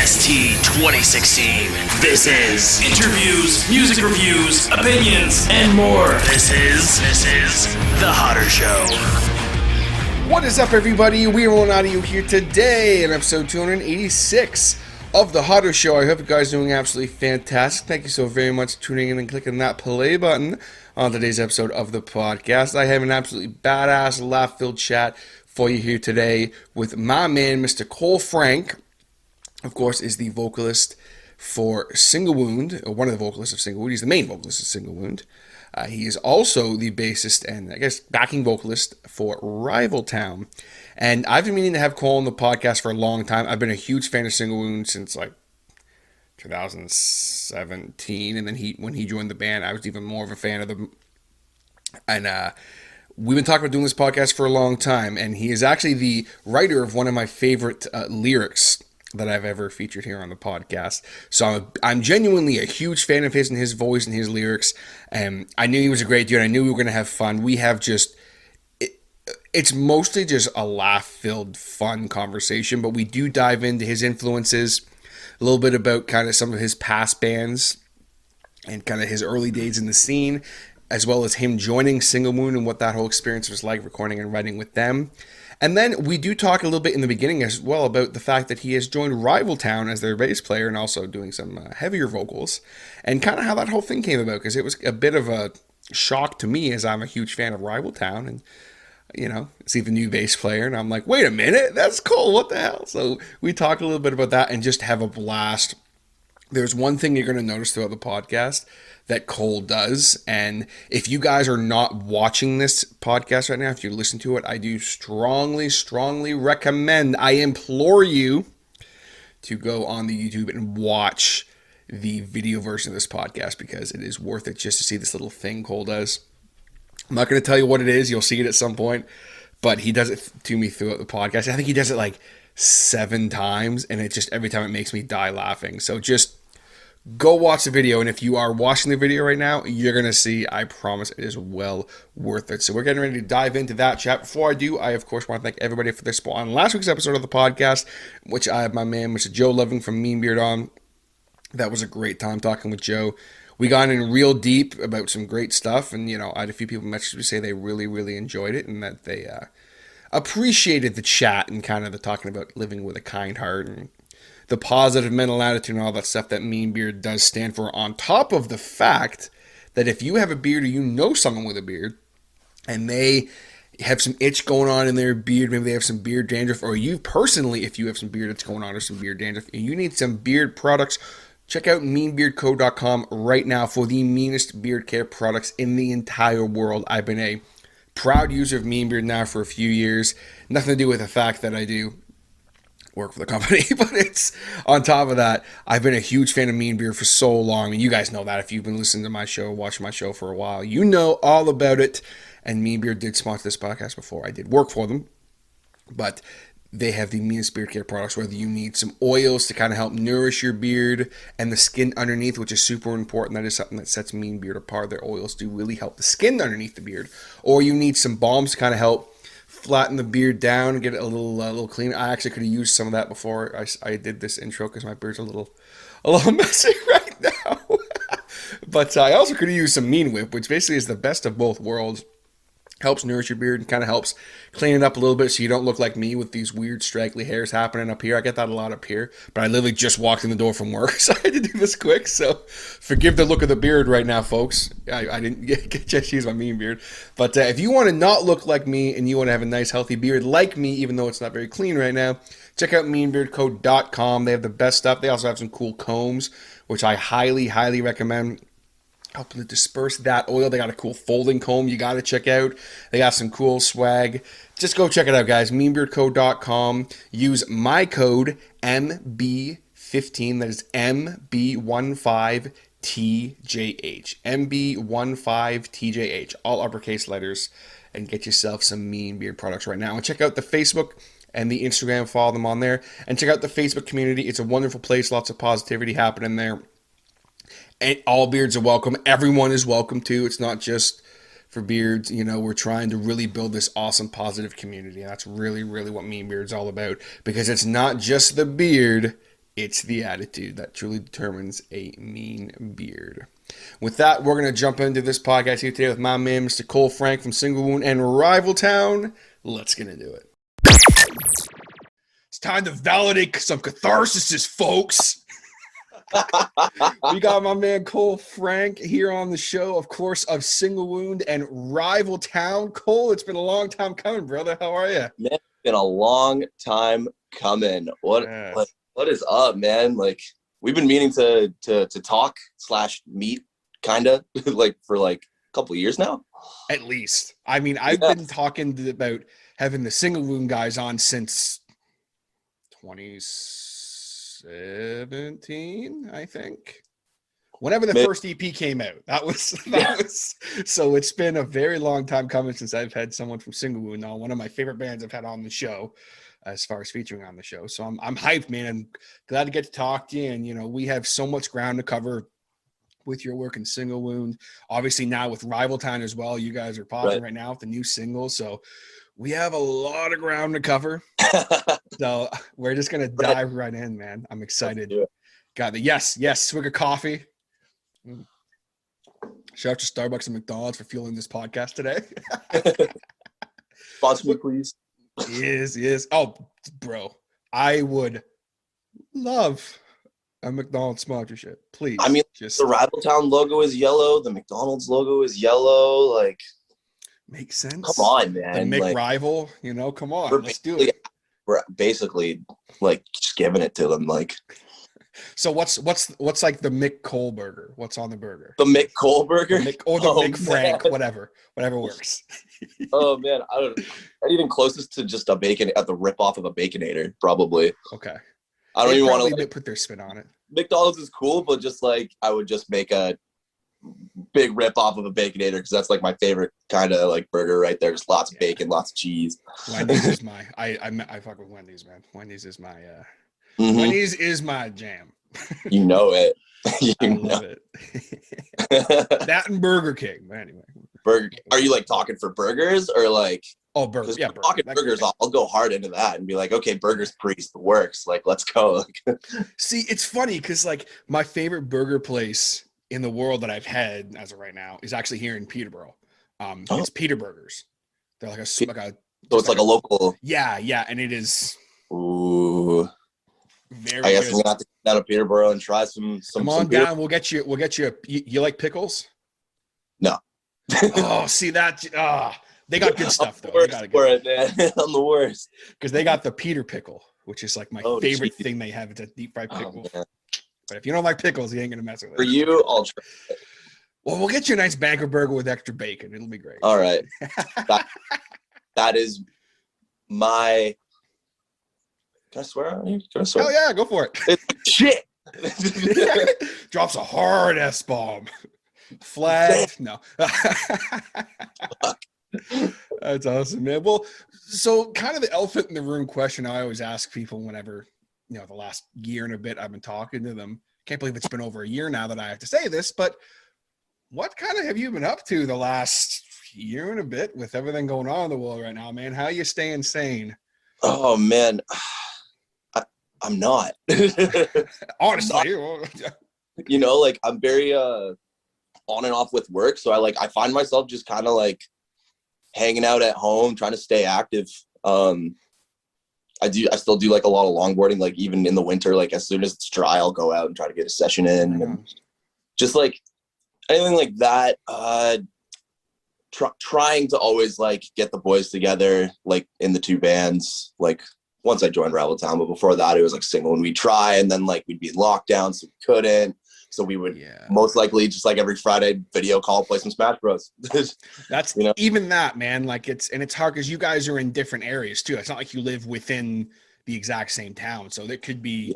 OST 2016. This is interviews, music reviews, opinions, and more. This is The Hotter Show. What is up, everybody? We are on audio here today in episode 286 of The Hotter Show. I hope you guys are doing absolutely fantastic. Thank you so very much for tuning in and clicking that play button on today's episode of the podcast. I have an absolutely badass, laugh-filled chat for you here today with my man, Mr. Kole Frank. Of course, is the vocalist for Single Wound, or one of the vocalists of Single Wound. He's the main vocalist of Single Wound. He is also the bassist and, I guess, backing vocalist for Rival Town. And I've been meaning to have Kole on the podcast for a long time. I've been a huge fan of Single Wound since, 2017. And then when he joined the band, I was even more of a fan of them. And we've been talking about doing this podcast for a long time. And he is actually the writer of one of my favorite lyrics that I've ever featured here on the podcast. So I'm genuinely a huge fan of his and his voice and his lyrics. I knew he was a great dude. I knew we were going to have fun. We have it's mostly just a laugh-filled, fun conversation, but we do dive into his influences, a little bit about kind of some of his past bands and kind of his early days in the scene, as well as him joining Single Moon and what that whole experience was like recording and writing with them. And then we do talk a little bit in the beginning as well about the fact that he has joined Rival Town as their bass player and also doing some heavier vocals, and kind of how that whole thing came about, because it was a bit of a shock to me as I'm a huge fan of Rival Town and, see the new bass player and I'm like, wait a minute, that's cool, what the hell? So we talk a little bit about that and just have a blast. There's one thing you're going to notice throughout the podcast that Kole does, and if you guys are not watching this podcast right now, if you listen to it, I do strongly recommend, I implore you to go on the YouTube and watch the video version of this podcast, because it is worth it just to see this little thing Kole does. I'm not going to tell you what it is, you'll see it at some point, but he does it to me throughout the podcast. I think he does it 7 times, and it just, every time it makes me die laughing. So just go watch the video, and if you are watching the video right now, you're going to see, I promise, it is well worth it. So we're getting ready to dive into that chat. Before I do, I, of course, want to thank everybody for their support on last week's episode of the podcast, which I have my man, Mr. Joe Loving from Mean Beard on. That was a great time talking with Joe. We got in real deep about some great stuff, and, I had a few people message me say they really enjoyed it, and that they appreciated the chat and kind of the talking about living with a kind heart and the positive mental attitude and all that stuff that Mean Beard does stand for, on top of the fact that if you have a beard or you know someone with a beard and they have some itch going on in their beard, maybe they have some beard dandruff, or you personally, if you have some beard that's going on or some beard dandruff and you need some beard products, check out meanbeardco.com right now for the meanest beard care products in the entire world. I've been a proud user of Mean Beard now for a few years. Nothing to do with the fact that I do work for the company, but it's on top of that, I've been a huge fan of Mean Beard for so long. I mean, you guys know that if you've been listening to my show, watching my show for a while, you know all about it. And Mean Beard did sponsor this podcast before I did work for them, but they have the meanest beard care products, whether you need some oils to kind of help nourish your beard and the skin underneath, which is super important. That is something that sets Mean Beard apart. Their oils do really help the skin underneath the beard. Or you need some balms to kind of help flatten the beard down and get it a little clean. I actually could have used some of that before I did this intro, because my beard's a little messy right now. But I also could have used some Mean Whip, which basically is the best of both worlds. Helps nourish your beard and kind of helps clean it up a little bit so you don't look like me with these weird straggly hairs happening up here. I get that a lot up here, but I literally just walked in the door from work, so I had to do this quick. So forgive the look of the beard right now, folks. I didn't get just use my Mean Beard. But if you want to not look like me and you want to have a nice healthy beard like me, even though it's not very clean right now, check out meanbeardco.com. They have the best stuff. They also have some cool combs, which I highly recommend. Helping to disperse that oil. They got a cool folding comb you got to check out. They got some cool swag. Just go check it out, guys. meanbeardco.com. Use my code MB15. That is MB15TJH. MB15TJH. All uppercase letters. And get yourself some Mean Beard products right now. And check out the Facebook and the Instagram. Follow them on there. And check out the Facebook community. It's a wonderful place. Lots of positivity happening there. And all beards are welcome. Everyone is welcome too. It's not just for beards. We're trying to really build this awesome, positive community. And that's really what Mean Beard's all about. Because it's not just the beard, It's the attitude that truly determines a mean beard. With that, we're going to jump into this podcast here today with my man, Mr. Kole Frank from Single Wound and Rival Town. Let's get into it. It's time to validate some catharsis, folks. We got my man Kole Frank here on the show, of course, of Single Wound and Rival Town. Kole, it's been a long time coming, brother. How are you? Man, it's been a long time coming. What is up, man? Like, we've been meaning to talk / meet, kind of, like, for like a couple of years now. At least. I mean, I've been talking about having the Single Wound guys on since 2017, I think. Whenever the first EP came out, that was. So it's been a very long time coming since I've had someone from Single Wound on, one of my favorite bands I've had on the show, as far as featuring on the show. So I'm hyped, man. I'm glad to get to talk to you. And, you know, we have so much ground to cover with your work in Single Wound. Obviously now with Rival Town as well. You guys are popping right now with the new single. So we have a lot of ground to cover. So we're just going to dive right in, man. I'm excited. Got the yes, swig of coffee. Shout out to Starbucks and McDonald's for fueling this podcast today. Sponsor me, please. Yes. Oh, bro, I would love a McDonald's sponsorship, please. I mean, the Rival Town logo is yellow. The McDonald's logo is yellow. Like, makes sense. Come on, man. The McRival, you know, come on, let's do it. We're basically like just giving it to them, like. So what's like the Mick Cole burger? What's on the burger? The Mick Cole burger? Or the Mick Frank, whatever works. Oh man, I don't know. Anything closest to just a bacon at the rip off of a Baconator, probably. Okay. I don't even want to put their spin on it. McDonald's is cool, but just like I would just make a big rip off of a Baconator because that's like my favorite kind of like burger right there. Just lots of bacon, lots of cheese. Wendy's is my I fuck with Wendy's, man. Wendy's is my Wendy's is my jam. You know it. I love it. That and Burger King. But anyway. Burger. Are you like talking for burgers or like? Oh, burgers. Yeah, talking burgers. I'll go hard into that and be like, okay, Burgers Priest works. Like, let's go. See, it's funny because like my favorite burger place in the world that I've had as of right now is actually here in Peterborough. It's Peter Burgers. They're like a so it's like a local. Yeah, and it is. Ooh. Very I guess good. we'll have to get down to Peterborough and try some. Come on down. We'll get you. You like pickles? No. Oh, see that? They got good stuff though. I'm the worst because they got the Peter pickle, which is like my favorite thing they have. It's a deep fried pickle. But if you don't like pickles, you ain't gonna mess with it. For you, I'll try it. Well, we'll get you a nice banker burger with extra bacon. It'll be great. All right. that is my. Can I swear on you? Can I swear? Hell yeah, go for it. It's shit. Drops a hard S-bomb. Flag. No. That's awesome, man. Well, so kind of the elephant in the room question I always ask people whenever, you know, the last year and a bit I've been talking to them. Can't believe it's been over a year now that I have to say this, but what kind of have you been up to the last year and a bit with everything going on in the world right now, man? How are you staying sane? Oh, man. I'm not. Honestly. You know, like I'm very on and off with work. So I find myself just kind of like hanging out at home, trying to stay active. I still do like a lot of longboarding, like even in the winter, like as soon as it's dry, I'll go out and try to get a session in and just like anything like that. Trying to always like get the boys together, like in the two bands, like once I joined Rival Town, but before that it was like Single and we'd try, and then like we'd be in lockdown, so we couldn't. So we would most likely just like every Friday video call, play some Smash Bros. That's even that, man. Like it's hard because you guys are in different areas too. It's not like you live within the exact same town. So there could be,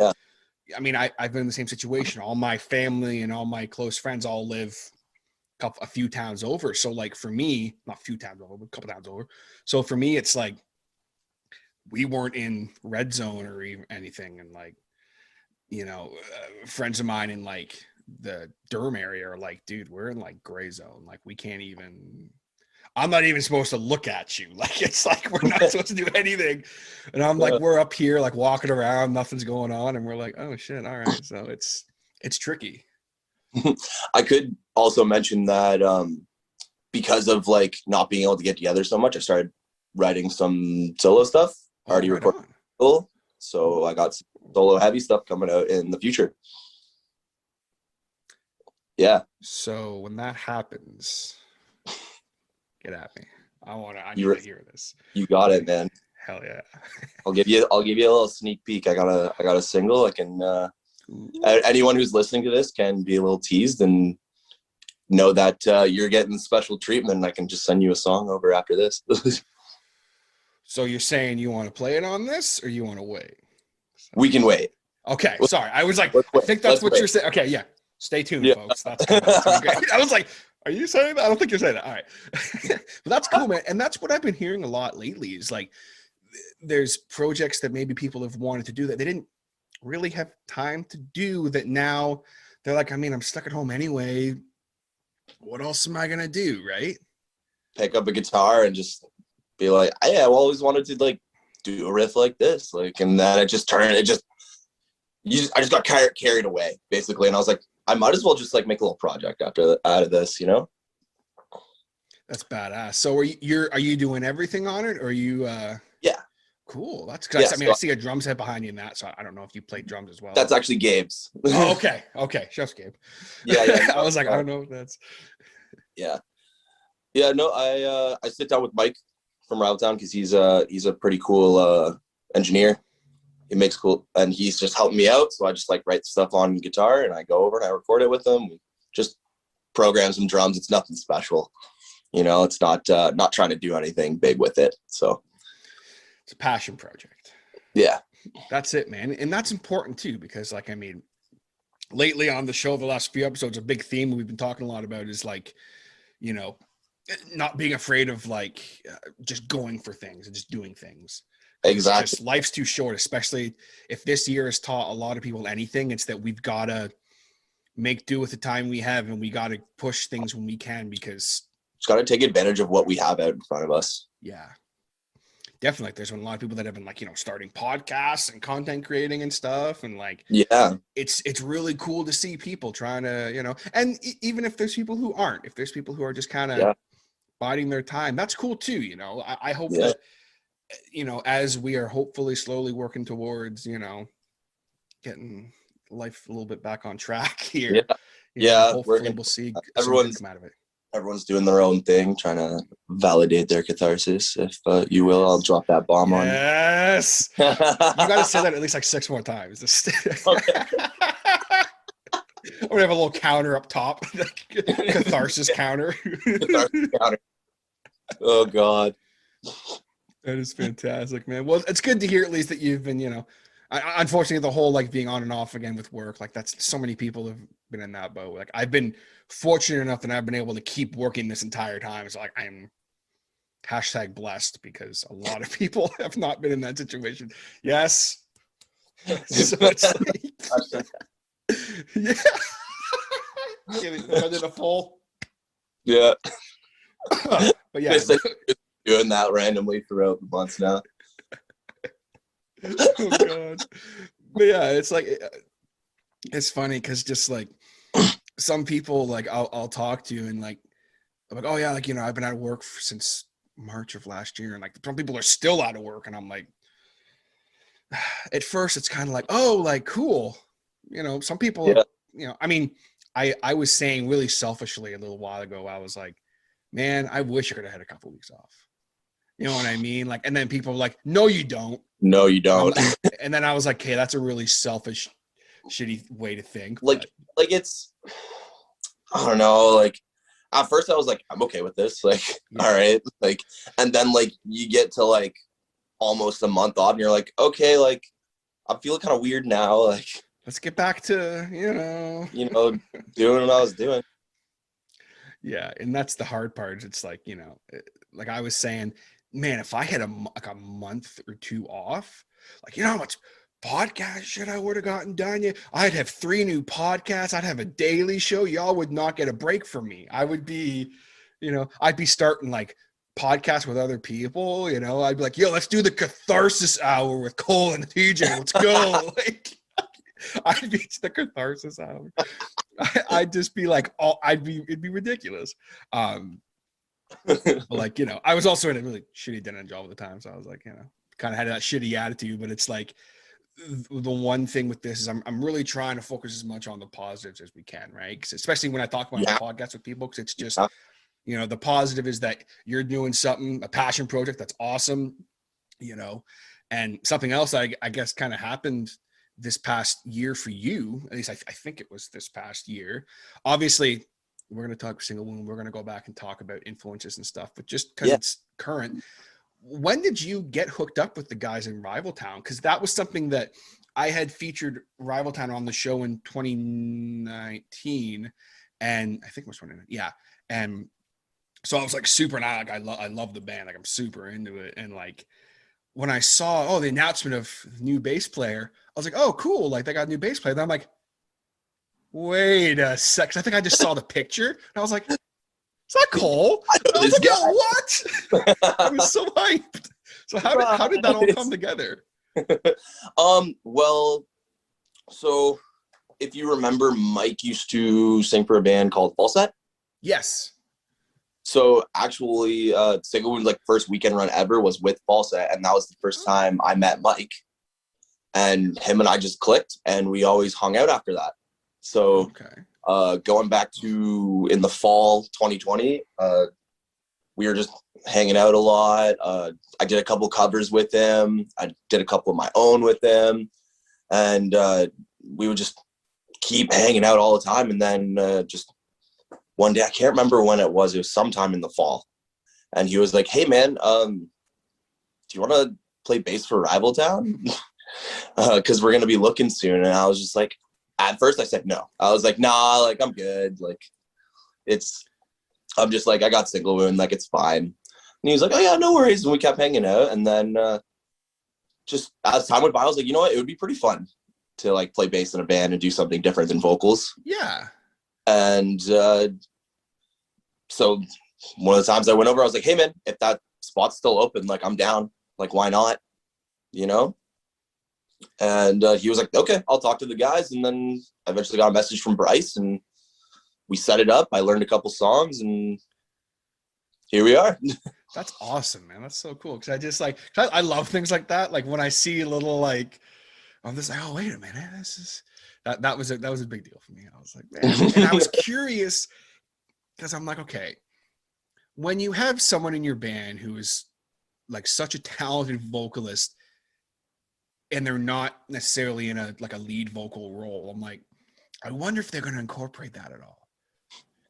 I mean, I've been in the same situation. All my family and all my close friends all live a few towns over. So like for me, not a few towns over, but a couple towns over. So for me, it's like, we weren't in red zone or even anything. And like, you know, friends of mine in like the Durham area are like, dude, we're in like gray zone. Like we can't even, I'm not even supposed to look at you. Like, it's like, we're not supposed to do anything. And I'm like, we're up here, like walking around, nothing's going on. And we're like, oh shit. All right. So it's tricky. I could also mention that because of like not being able to get together so much, I started writing some solo stuff. Already recorded. So I got some solo heavy stuff coming out in the future. Yeah. So when that happens, get at me. I need to hear this. You got it, man. Hell yeah. I'll give you a little sneak peek. I got a single. I can anyone who's listening to this can be a little teased and know that you're getting special treatment. I can just send you a song over after this. So you're saying you want to play it on this, or you want to wait? We can wait. Okay, sorry. I was like, I think that's what you're saying. Okay, yeah. Stay tuned, folks. That's cool. That's great. I was like, are you saying that? I don't think you're saying that. All right. But that's cool, man. And that's what I've been hearing a lot lately is like, there's projects that maybe people have wanted to do that they didn't really have time to do, that now they're like, I mean, I'm stuck at home anyway. What else am I going to do? Right. Pick up a guitar and just be like, hey, I always wanted to like do a riff like this. Like, and then I just got carried away basically. And I was like, I might as well just like make a little project out of this, you know? That's badass. So are you doing everything on it, or are you, yeah. Cool. That's good. Yeah, I mean, I see a drum set behind you in that, so I don't know if you play drums as well. That's actually Gabe's. Oh, okay. Okay. Chef's Gabe. Yeah. I was like, I don't know if that's. Yeah. Yeah. No, I sit down with Mike from Riletown because he's a pretty cool engineer. He makes cool, and he's just helping me out. So I just like write stuff on guitar, and I go over and I record it with him. Just program some drums. It's nothing special, you know. It's not trying to do anything big with it. So it's a passion project. Yeah, that's it, man. And that's important too, because like, I mean, lately on the show, the last few episodes, a big theme we've been talking a lot about is like, you know, not being afraid of like just going for things and just doing things. Exactly. Just, life's too short, especially if this year has taught a lot of people anything. It's that we've got to make do with the time we have, and we got to push things when we can, because just got to take advantage of what we have out in front of us. Yeah, definitely. Like, there's been a lot of people that have been like, you know, starting podcasts and content creating and stuff. And like, yeah, it's really cool to see people trying to, you know, and even if there's people who aren't, if there's people who are just kind of biding their time, that's cool too. You know, I hope that, you know, as we are hopefully slowly working towards, you know, getting life a little bit back on track here. Yeah. Hopefully we'll see everyone's come out of it. Everyone's doing their own thing, trying to validate their catharsis. If you will, I'll drop that bomb on. Yes. You got to say that at least like 6 more times. Okay. I'm gonna have a little counter up top, catharsis counter. Catharsis counter. Oh God. That is fantastic, man. Well, it's good to hear at least that you've been, you know, unfortunately the whole like being on and off again with work, like that's so many people have been in that boat. Like I've been fortunate enough that I've been able to keep working this entire time. So like I am #blessed, because a lot of people have not been in that situation. Yes. So it's like, yeah. I did a full. Yeah. But yeah. Doing that randomly throughout the months now. Oh God. But yeah, it's like, it's funny because just like some people, like I'll talk to, and like I'm like, oh yeah, like, you know, I've been out of work since March of last year, and like some people are still out of work, and I'm like, at first it's kind of like, oh, like cool, you know. Some people, you know, I mean, I was saying really selfishly a little while ago, I was like, man, I wish I could have had a couple of weeks off. You know what I mean? Like, and then people were like, no, you don't. No, you don't. And then I was like, hey, that's a really selfish, shitty way to think. Like it's, I don't know. Like at first I was like, I'm okay with this. Like, all right. Like, and then like you get to like almost a month off and you're like, okay, like I'm feeling kind of weird now. Like, let's get back to, doing what I was doing. Yeah. And that's the hard part. It's like, you know, like I was saying, man, if I had a month or two off, like, you know how much podcast shit I would have gotten done. Yeah, I'd have 3 new podcasts. I'd have a daily show. Y'all would not get a break from me. I would be, You know, I'd be starting like podcasts with other people, you know, I'd be like, yo, let's do the catharsis hour with Kole and TJ. Let's go. Like, I'd be the catharsis hour. I'd just be like, it'd be ridiculous. Like, you know, I was also in a really shitty dead-end job at the time. So I was like, you know, kind of had that shitty attitude, but it's like the one thing with this is I'm really trying to focus as much on the positives as we can, right? 'Cause especially when I talk about the podcast with people, because it's just, you know, the positive is that you're doing something, a passion project that's awesome, you know, and something else I guess kind of happened this past year for you, at least I think it was this past year. Obviously, we're going to talk single wound. We're going to go back and talk about influences and stuff, but just because it's current, when did you get hooked up with the guys in Rival Town? Because that was something that I had featured Rival Town on the show in 2019, and I think it was 2019. Yeah, and so I was like super, and I love the band, like I'm super into it, and like when I saw the announcement of new bass player, I was like, oh cool, like they got a new bass player. Then I'm like, wait a sec, I think I just saw the picture, and I was like, is that Kole? I was like, yo, what? I was so hyped. So how did that all come together? Well, so if you remember, Mike used to sing for a band called Falset. Yes. So actually, Single Wound's like first weekend run ever was with Falset, and that was the first time I met Mike. And him and I just clicked, and we always hung out after that. So going back to in the fall 2020, we were just hanging out a lot. I did a couple covers with him. I did a couple of my own with him, and we would just keep hanging out all the time. And then just one day, I can't remember when it was sometime in the fall, and he was like, hey man, do you want to play bass for Rival Town? Because we're going to be looking soon. And I was just like, at first I said no. I was like, nah, like I'm good. Like I'm just like, I got Single Wound, like it's fine. And he was like, oh yeah, no worries. And we kept hanging out. And then just as time went by, I was like, you know what? It would be pretty fun to like play bass in a band and do something different than vocals. Yeah. And so one of the times I went over, I was like, hey man, if that spot's still open, like I'm down. Like, why not? You know? And he was like, okay, I'll talk to the guys. And then I eventually got a message from Bryce, and we set it up. I learned a couple songs, and here we are. That's awesome, man. That's so cool. Because I just like, I love things like that. Like when I see a little like, I'm just like, oh wait a minute, this is that was a big deal for me. I was like, man. And I was curious because I'm like, okay, when you have someone in your band who is like such a talented vocalist, and they're not necessarily in a lead vocal role, I'm like, I wonder if they're going to incorporate that at all.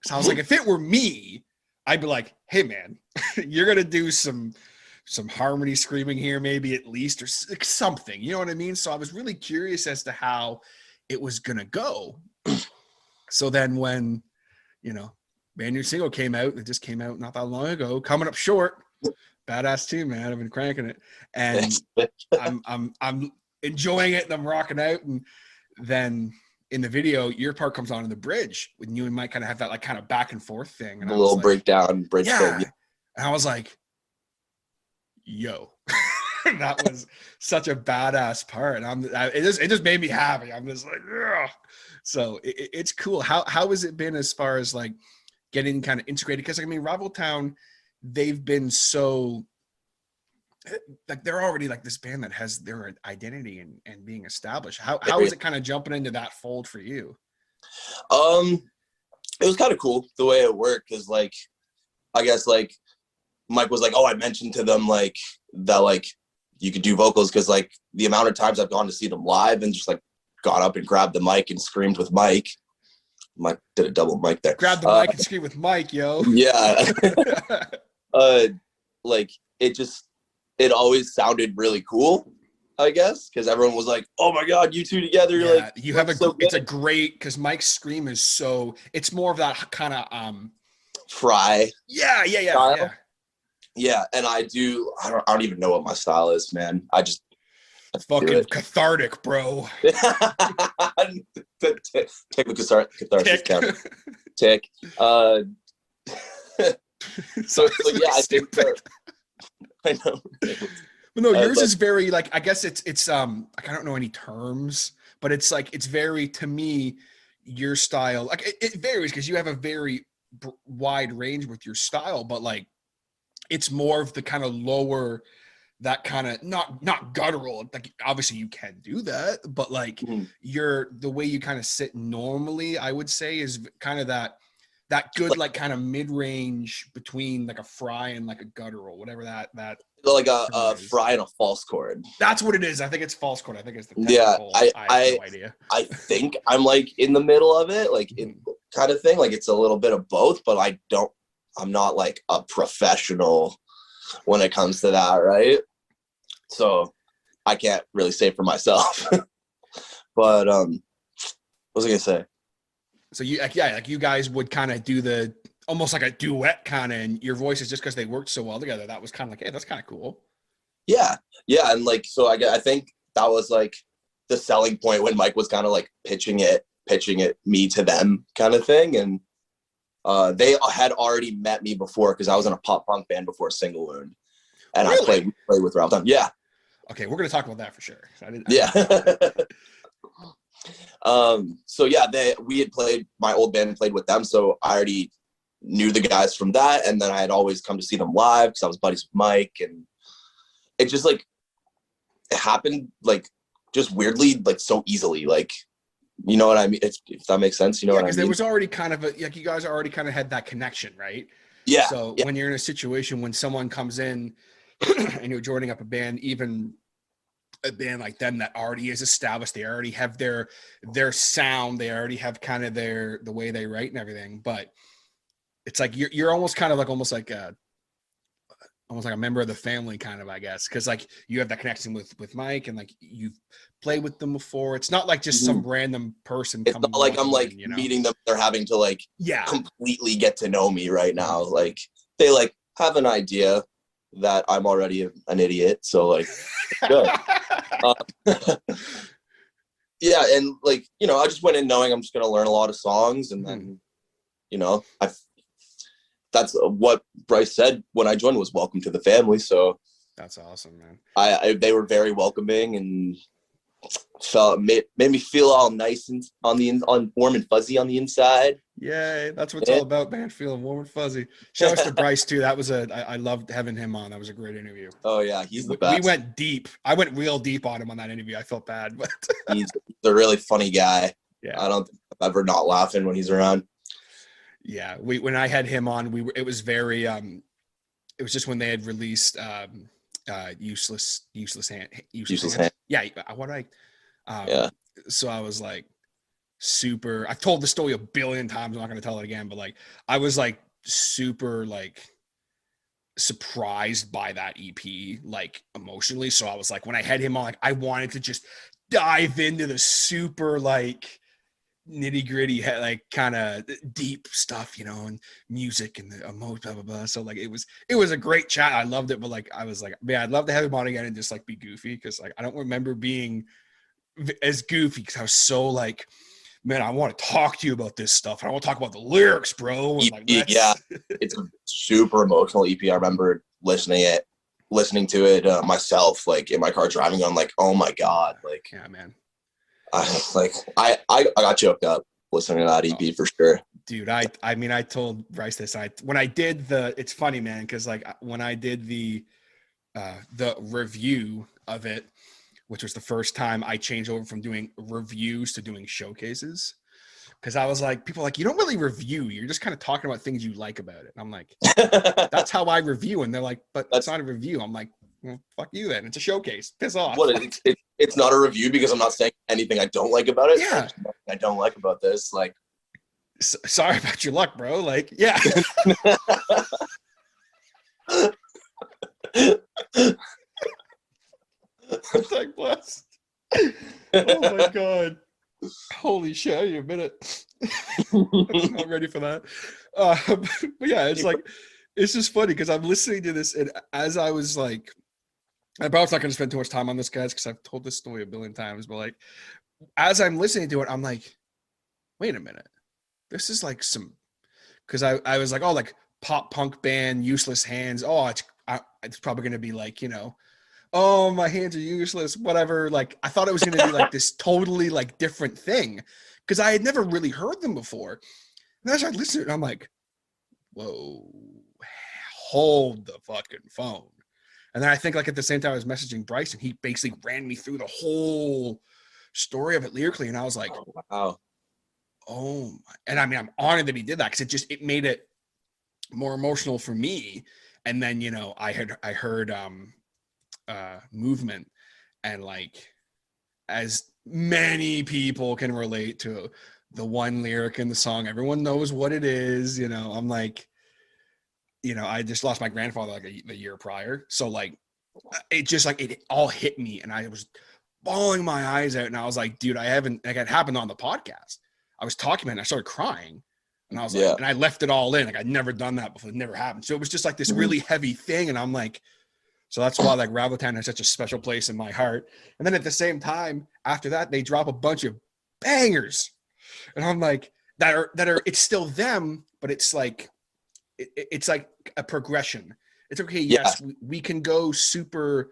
So I was like, if it were me, I'd be like, hey man, you're going to do some harmony screaming here, maybe at least, or something, you know what I mean? So I was really curious as to how it was going to go. So then when, you know, brand new single came out, it just came out not that long ago, coming up short, badass too, man. I've been cranking it, and I'm enjoying it, and I'm rocking out. And then in the video, your part comes on in the bridge when you and Mike kind of have that like kind of back and forth thing, and a little like, breakdown, bridge. Yeah, thing. And I was like, yo, that was such a badass part. And it just made me happy. I'm just like, ugh. So it's cool. How has it been as far as like getting kind of integrated? Because I mean, Rival Town, they've been so like they're already like this band that has their identity and being established. How is it kind of jumping into that fold for you? It was kind of cool the way it worked, because like I guess like Mike was like, oh, I mentioned to them like that like you could do vocals, because like the amount of times I've gone to see them live and just like got up and grabbed the mic and screamed with Mike. Mike did a double mic there. Grab the mic and scream with Mike, yo. Yeah. Like it always sounded really cool, I guess, because everyone was like, oh my god, you two together. Yeah, like you have it's a great, because Mike's scream is so, it's more of that kind of Fry. Yeah. Yeah, and I don't even know what my style is, man. It's fucking cathartic, bro. Take the catharsis count. Tick. So yeah, I think I know. But no, yours is very like, I guess it's like, I don't know any terms, but it's like, it's very, to me, your style, like it varies because you have a very wide range with your style, but like it's more of the kind of lower, that kind of not guttural. Like obviously you can do that, but like the way you kind of sit normally, I would say, is kind of that good like kind of mid-range between like a fry and like a guttural, whatever that like a fry and a false chord. That's what it is. I think it's false chord. I think it's the technical. Yeah, I have no idea. I think I'm like in the middle of it, like in kind of thing. Like it's a little bit of both, but I'm not like a professional when it comes to that, right? So I can't really say for myself. But what was I gonna say? So you like you guys would kind of do the almost like a duet kind of, and your voices, just because they worked so well together, that was kind of like, hey, that's kind of cool. Yeah, and like, so I think that was like the selling point when Mike was kind of like pitching it me to them kind of thing, and they had already met me before because I was in a pop punk band before Single Wound, and really? I played with Ralph Dunn. Yeah. Okay, we're gonna talk about that for sure. So yeah, my old band played with them, so I already knew the guys from that, and then I had always come to see them live because I was buddies with Mike, and it just like it happened like just weirdly, like so easily, like, you know what I mean, if that makes sense, you know what I mean? Because there was already kind of like you guys already kind of had that connection, right? Yeah. So when you're in a situation when someone comes in and you're joining up a band, even a band like them that already is established, they already have their sound, they already have kind of the way they write and everything, but it's like you're almost kind of like almost like a member of the family kind of, I guess, because like you have that connection with Mike, and like you've played with them before. It's not like just some random person. It's not like I'm like meeting them, they're having to like completely get to know me right now. Like they like have an idea that I'm already an idiot, so like good. Yeah, and like, you know, I just went in knowing I'm just gonna learn a lot of songs, and then you know, that's what Bryce said when I joined, was welcome to the family. So that's awesome, man. They were very welcoming and made me feel all nice and on warm and fuzzy on the inside. Yeah, that's what it's all about, man. Feeling warm and fuzzy. Shout out to Bryce too. That was I loved having him on. That was a great interview. Oh yeah, he's the best. We went deep. I went real deep on him on that interview. I felt bad, but he's a really funny guy. Yeah, I don't think I'm ever not laughing when he's around. Yeah, when I had him on, it was very it was just when they had released useless hand. Yeah, what yeah. So I was like super, I've told the story a billion times, I'm not going to tell it again, but like I was like super like surprised by that EP, like emotionally. So I was like, when I had him on, like I wanted to just dive into the super like nitty gritty, like kind of deep stuff, you know, and music and the emotion, blah, blah, blah. So like, it was a great chat. I loved it. But like, I was like, man, I'd love to have him on again and just like be goofy. Cause like, I don't remember being as goofy, because I was so like, man, I want to talk to you about this stuff. I want to talk about the lyrics, bro. And like, yeah, it's a super emotional EP. I remember listening to it myself, like in my car driving on, like, oh my God. Like, yeah, man. I got choked up listening to that EP for sure. Dude, I mean, I told Bryce this. When I did it's funny, man, because like when I did the review of it, which was the first time I changed over from doing reviews to doing showcases, because I was like, people are like, you don't really review, you're just kind of talking about things you like about it. And I'm like, that's how I review. And they're like, but that's not a review. I'm like, well, fuck you then. It's a showcase. Piss off. What? It's not a review because I'm not saying anything I don't like about it. Yeah. I don't like about this. Like, sorry about your luck, bro. Like, yeah. Like, blessed. Oh my God. Holy shit. I need a minute. I'm not ready for that. But yeah, it's like, it's just funny because I'm listening to this, and as I was like, I'm probably not going to spend too much time on this, guys, because I've told this story a billion times, but like, as I'm listening to it, I'm like, wait a minute. This is like some, because I was like, oh, like pop punk band, Useless Hands. Oh, it's probably going to be like, oh, my hands are useless, whatever. Like, I thought it was going to be like this totally like different thing because I had never really heard them before. And as I listened, I'm like, whoa, hold the fucking phone. And then I think like at the same time I was messaging Bryce and he basically ran me through the whole story of it lyrically. And I was like, oh, wow. Oh my. And I mean, I'm honored that he did that because it made it more emotional for me. And then, I heard Movement, and like, as many people can relate to the one lyric in the song, everyone knows what it is. I'm like, I just lost my grandfather like the year prior. So like, it just like, it all hit me and I was bawling my eyes out. And I was like, dude, it happened on the podcast. I was talking about it and I started crying and I was like, and I left it all in. Like I'd never done that before. It never happened. So it was just like this really heavy thing. And I'm like, so that's why like Raveltown has such a special place in my heart. And then at the same time, after that, they drop a bunch of bangers. And I'm like, that are, it's still them, but it's like, it's like a progression. It's okay. Yes, we can go super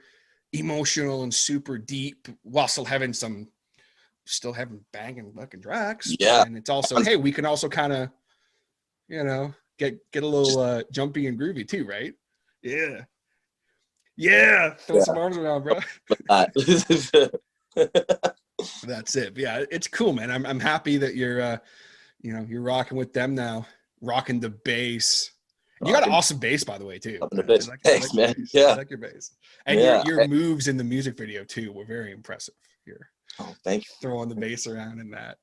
emotional and super deep while still having banging fucking tracks. Yeah. And it's also, hey, we can also kind of, get a little jumpy and groovy too, right? Yeah. Yeah. Throw some arms around, bro. That's it. Yeah, it's cool, man. I'm happy that you're you're rocking with them now, rocking the bass. You got an awesome bass, by the way, too. Thanks, man. Yeah, I like your bass, and your moves in the music video too were very impressive. Here, thank you. Throwing the bass around in that.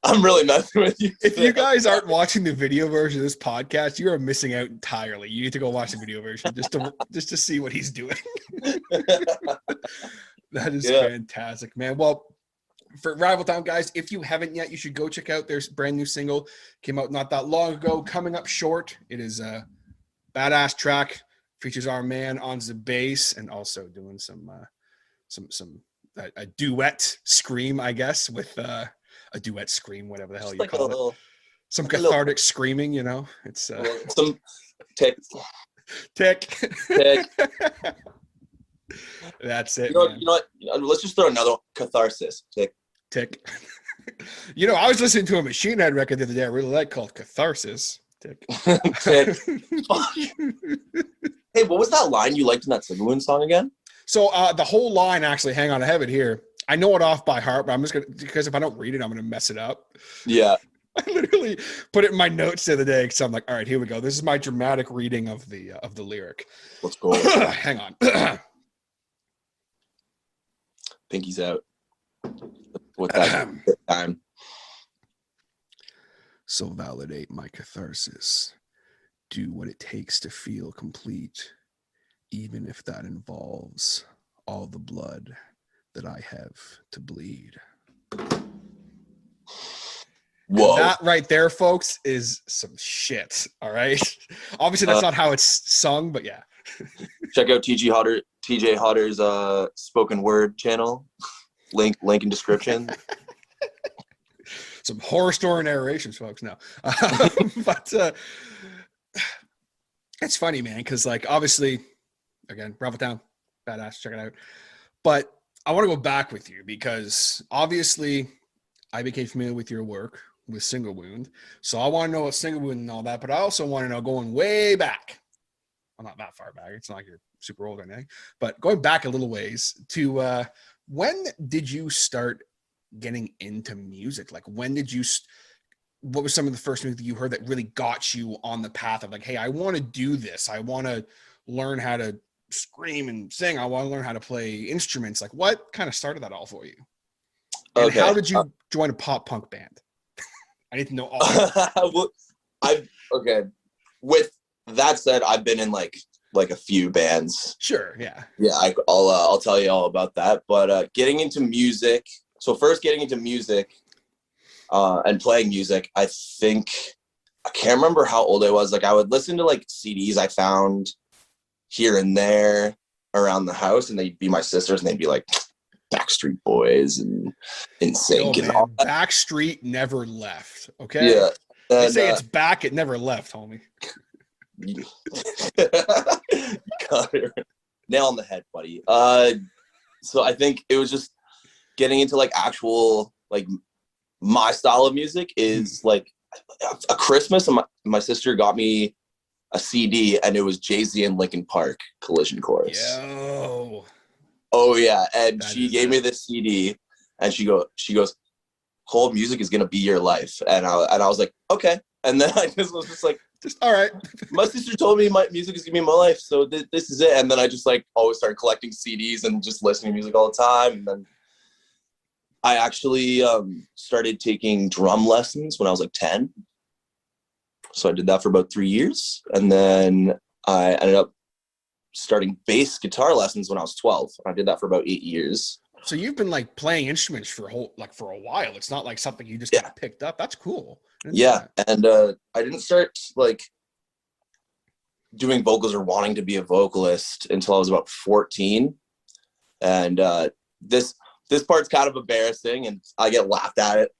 I'm really messing with you. If you guys aren't watching the video version of this podcast, you are missing out entirely. You need to go watch the video version just to see what he's doing. That is fantastic, man. Well, for Raveltown, guys, if you haven't yet, you should go check out their brand new single. Came out not that long ago. Coming up short. It is a badass track. Features our man on the bass and also doing some a duet scream, I guess, with a duet scream, whatever the hell you call it. Some cathartic screaming, It's some tick. That's it. You know what? Let's just throw another catharsis. Tick. I was listening to a Machine Head record the other day I really like called Catharsis. Tick. Tick. Hey, what was that line you liked in that Sigawoon song again? So the whole line, actually, hang on, I have it here. I know it off by heart, but I'm just going to, because if I don't read it, I'm going to mess it up. Yeah. I literally put it in my notes the other day because I'm like, all right, here we go. This is my dramatic reading of the lyric. Let's go. Hang on. Pinky's out. With that time. So validate my catharsis. Do what it takes to feel complete, even if that involves all the blood that I have to bleed. Whoa. And that right there, folks, is some shit. All right. Obviously, that's not how it's sung, but yeah. Check out TJ Hodder's spoken word channel. Link in description. Some horror story narrations, folks. No, but it's funny, man, because like obviously, again, Raveltown, badass. Check it out. But I want to go back with you because obviously, I became familiar with your work with Single Wound, so I want to know what Single Wound and all that. But I also want to know going way back. Well, not that far back. It's not like you're super old or anything, but going back a little ways to when did you start getting into music? Like when did you, what was some of the first music that you heard that really got you on the path of like, hey, I want to do this. I want to learn how to scream and sing. I want to learn how to play instruments. Like what kind of started that all for you? And how did you join a pop punk band? I need to know all. Okay. With that said, I've been in like a few bands. Sure. Yeah. Yeah. I'll tell you all about that. But getting into music. So first getting into music and playing music, I think, I can't remember how old I was. Like I would listen to like CDs I found here and there around the house, and they'd be my sisters and they'd be like Backstreet Boys and NSYNC and all that. Backstreet never left. Okay. Yeah. They say it's back, it never left, homie. Got it. Nail on the head, buddy. So I think it was just getting into like actual like my style of music is like a Christmas, and my sister got me a CD, and it was Jay-Z and Linkin Park Collision Course. Yo. Oh yeah, and That she is gave it. me this CD, and she goes, "Whole music is gonna be your life," and I was like, okay, and then I just was just like, Just all right. my sister told me my music is gonna be my life, so this is it. And then I just like always started collecting CDs and just listening to music all the time. And then I actually started taking drum lessons when I was like 10. So I did that for about 3 years, and then I ended up starting bass guitar lessons when I was 12. I did that for about 8 years. So you've been like playing instruments for a while. It's not like something you just kind of picked up. That's cool. Yeah, and I didn't start like doing vocals or wanting to be a vocalist until I was about 14. And this part's kind of embarrassing, and I get laughed at it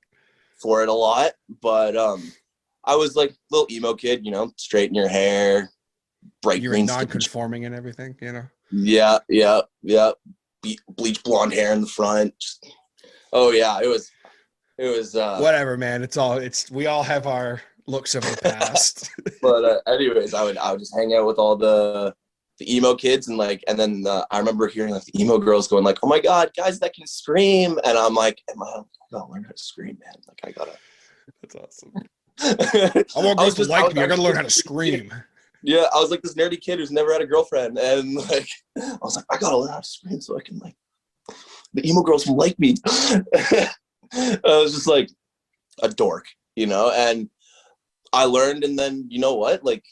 for it a lot. But I was like a little emo kid, you know, straighten your hair, bright You're green non-conforming and everything, you know? Yeah. Bleach blonde hair in the front. Oh yeah, it was Whatever, man. We all have our looks of the past. But anyways, I would just hang out with all the emo kids, and then I remember hearing like the emo girls going like, "Oh my god, guys that can scream!" And I'm like, I gotta learn how to scream, man. Like I gotta. That's awesome. I want girls to like me. I gotta learn how to scream. Yeah, I was like this nerdy kid who's never had a girlfriend, and like I was like, I gotta learn how to scream so I can like the emo girls will like me. I was just like a dork, you know, and I learned, and then you know what, like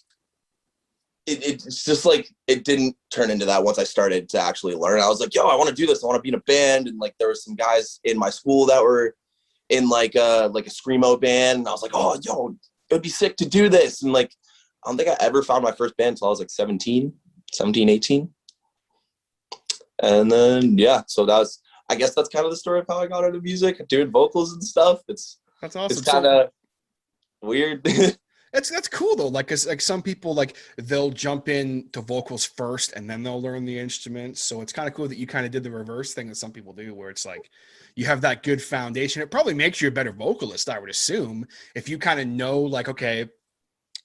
it's just like it didn't turn into that once I started to actually learn. I was like, yo, I want to do this. I want to be in a band, and like there were some guys in my school that were in like a screamo band, and I was like, oh, yo, it'd be sick to do this. And like I don't think I ever found my first band until I was like 17, 18. And then so I guess that's kind of the story of how I got into music, doing vocals and stuff. That's awesome. It's kind of weird. That's cool though. Like, 'cause like some people like they'll jump in to vocals first and then they'll learn the instruments. So it's kind of cool that you kind of did the reverse thing that some people do, where it's like you have that good foundation. It probably makes you a better vocalist, I would assume, if you kind of know like, okay,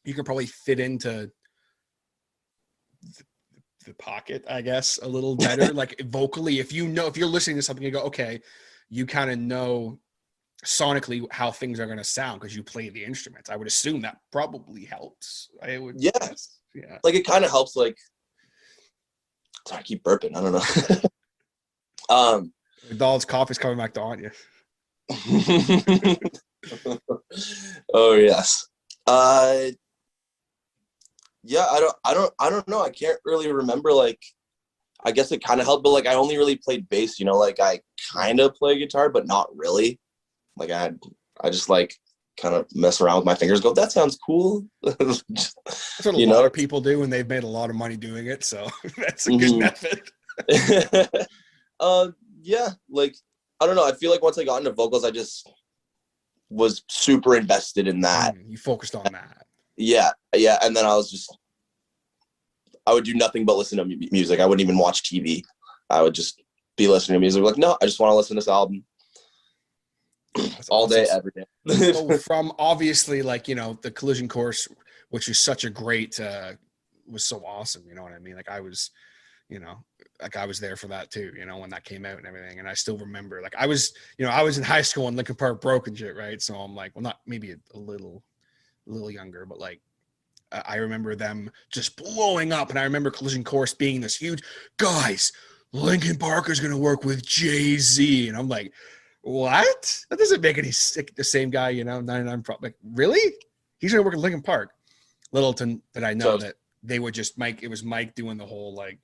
you can probably fit into the pocket, I guess, a little better. Like vocally, if you're listening to something, you go, okay, you kind of know sonically how things are going to sound because you play the instruments. I would assume that probably helps. I would guess. Yeah. Like it kind of helps. Like, sorry, I keep burping. I don't know. The doll's cough is coming back to haunt you. Oh yes. Yeah, I don't know. I can't really remember. Like, I guess it kind of helped, but like I only really played bass. You know, like I kind of play guitar, but not really. Like I just like kind of mess around with my fingers. Go, that sounds cool. That's what a lot of people do, and they've made a lot of money doing it. So that's a good method. Yeah, like I don't know. I feel like once I got into vocals, I just was super invested in that. You focused on that. Yeah, and then I would do nothing but listen to music. I wouldn't even watch TV. I would just be listening to music. Like, no, I just want to listen to this album. That's all awesome. day, every day. So from obviously, like, you know, the Collision course, which is such a great, was so awesome. You know what I mean? Like I was, you know, like I was there for that too, you know, when that came out and everything. And I still remember, like I was in high school and Linkin Park broke and shit, right? So I'm like, well, not maybe a little younger, but like I remember them just blowing up. And I remember Collision course being this huge, guys, Linkin Park is going to work with Jay-Z. And I'm like, what? That doesn't make any sick. The same guy, you know, 99 like, really? He's going to work at Linkin Park. Little did I know that they would just it was Mike doing the whole like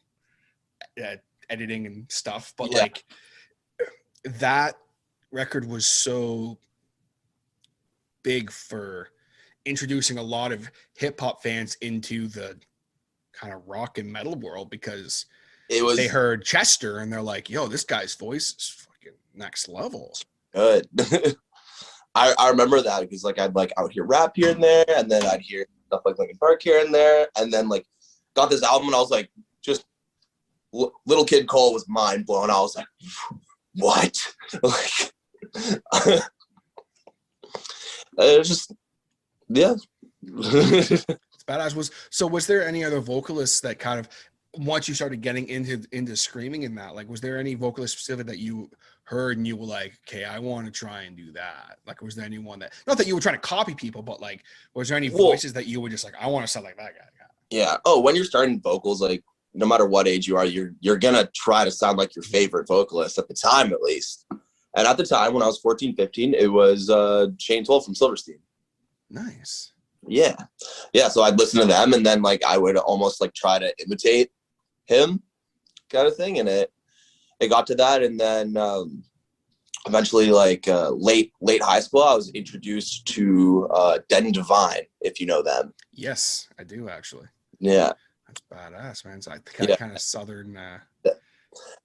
editing and stuff. But like that record was so big for introducing a lot of hip hop fans into the kind of rock and metal world, because they heard Chester and they're like, yo, this guy's voice is fucking next level. Good. I remember that because like I would hear rap here and there, and then I'd hear stuff like Linkin Park here and there, and then like got this album and I was like, just Little Kid Cole was mind blown. I was like, what? Like, it was just, yeah. It's badass. Was there any other vocalists that kind of, once you started getting into screaming and that, like, was there any vocalist specific that you heard and you were like, okay, I want to try and do that? Like, was there anyone that, not that you were trying to copy people, but like, was there any voices that you were just like, I want to sound like that guy? Yeah. Oh, when you're starting vocals, like no matter what age you are, you're gonna try to sound like your favorite vocalist at the time, at least. And at the time when I was 14, 15, it was Shane 12 from Silverstein. Nice. Yeah. Yeah. So I'd listen to them and then like I would almost like try to imitate him kind of thing. And it got to that. And then eventually like late high school, I was introduced to Dead and Divine, if you know them. Yes, I do actually. Yeah. That's badass, man. It's like kind of southern.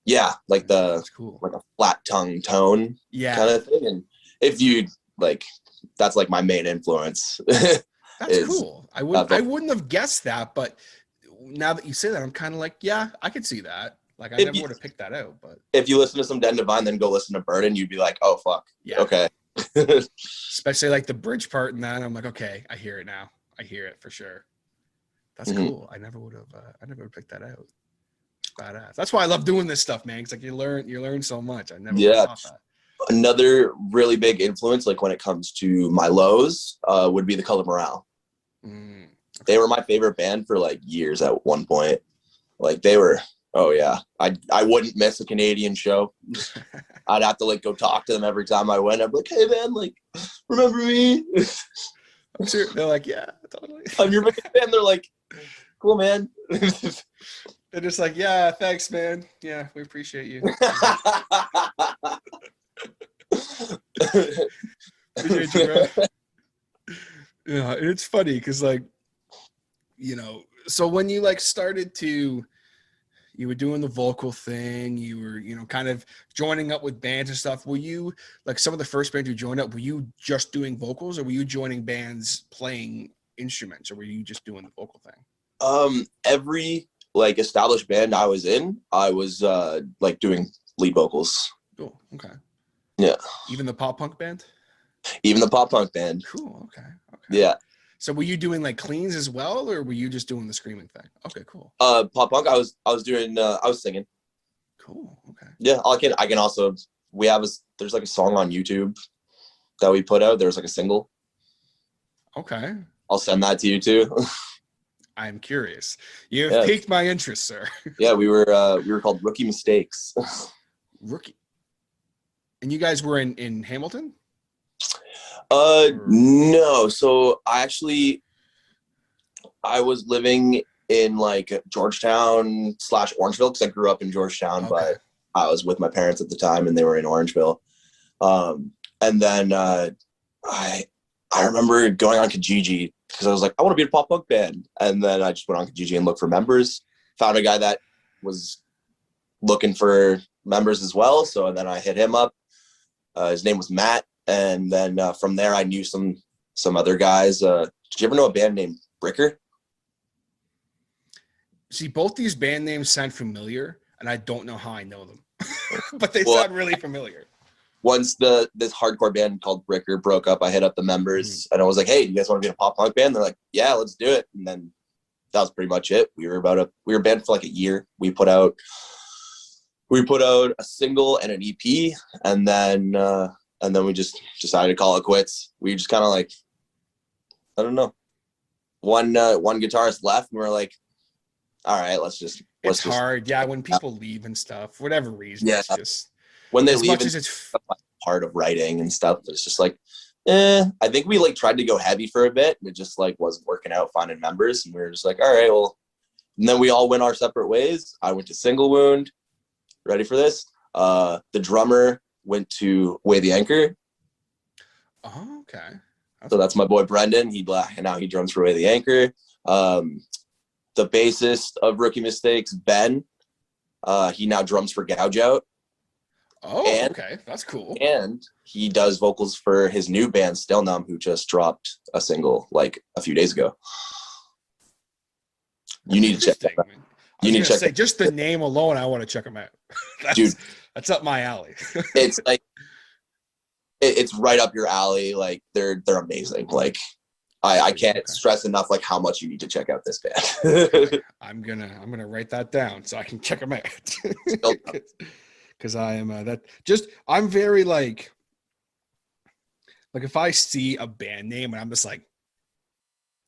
Yeah, like that's cool. Like a flat tongue tone, yeah, kind of thing. And if you like, that's like my main influence. That's cool. I wouldn't have guessed that, but now that you say that, I'm kind of like, yeah, I could see that. Like I never would have picked that out. But if you listen to some Dead and Divine, then go listen to Burden, you'd be like, oh fuck, yeah, okay. Especially like the bridge part and that, I'm like, okay, I hear it now. I hear it for sure. That's cool. I never would have picked that out. Badass. That's why I love doing this stuff, man. It's like you learn so much. I never thought that. Another really big influence, like when it comes to my lows, would be the Color Morale. Okay. They were my favorite band for like years at one point. Like they were, oh yeah. I wouldn't miss a Canadian show. I'd have to like go talk to them every time I went. I'd be like, hey man, like, remember me? I'm sure they're like, yeah, totally. I'm your biggest fan. They're like, cool, man. They're just like, yeah, thanks, man. Yeah, we appreciate you. Appreciate you, bro. Yeah, and it's funny because, like, you know, so when you like started to, you were doing the vocal thing, you were, you know, kind of joining up with bands and stuff. Were you like some of the first bands you joined up? Were you just doing vocals, or were you joining bands playing instruments, or were you just doing the vocal thing? Every like established band I was in, I was like doing lead vocals. Cool. Okay. Yeah. Even the pop punk band? Even the pop punk band. Cool. Okay. Yeah. So were you doing like cleans as well, or were you just doing the screaming thing? Okay, cool. Pop punk, I was doing I was singing. Cool. Okay. Yeah, I can also, there's like a song on YouTube that we put out. There's like a single. Okay. I'll send that to you too. I'm curious. You've piqued my interest, sir. Yeah, we were called Rookie Mistakes. Rookie. And you guys were in Hamilton? No. So I was living in like Georgetown / Orangeville because I grew up in Georgetown, but I was with my parents at the time and they were in Orangeville. And then I remember going on Kijiji because I was like, I want to be in a pop punk band. And then I just went on Kijiji and looked for members, found a guy that was looking for members as well. So then I hit him up. His name was Matt. And then from there, I knew some other guys. Did you ever know a band named Bricker? See, both these band names sound familiar, and I don't know how I know them, but they sound really familiar. Once this hardcore band called Bricker broke up, I hit up the members and I was like, "Hey, you guys want to be in a pop punk band?" They're like, "Yeah, let's do it." And then that was pretty much it. We were a band for like a year. We put out a single and an EP, and then we just decided to call it quits. We just kind of like, I don't know. One guitarist left, and we were like, all right, it's hard. Yeah, when people leave and stuff, for whatever reason, it's just when they leave, it's part of writing and stuff. It's just like, I think we like tried to go heavy for a bit, and it just like wasn't working out finding members, and we were just like, all right, well. And then we all went our separate ways. I went to Single Wound. Ready for this? The drummer went to Weigh the Anchor. Oh, okay. So that's my boy Brendan. And now he drums for Weigh the Anchor. The bassist of Rookie Mistakes, Ben, he now drums for Gouge Out. Oh, okay. That's cool. And he does vocals for his new band, Still Numb, who just dropped a single like a few days ago. You need to check that out. You need to check. Just the name alone, I want to check them out. Dude, that's up my alley. It's like it's right up your alley. Like they're amazing. Like I can't stress enough like how much you need to check out this band. I'm gonna write that down so I can check them out. Because I am I'm very like if I see a band name and I'm just like,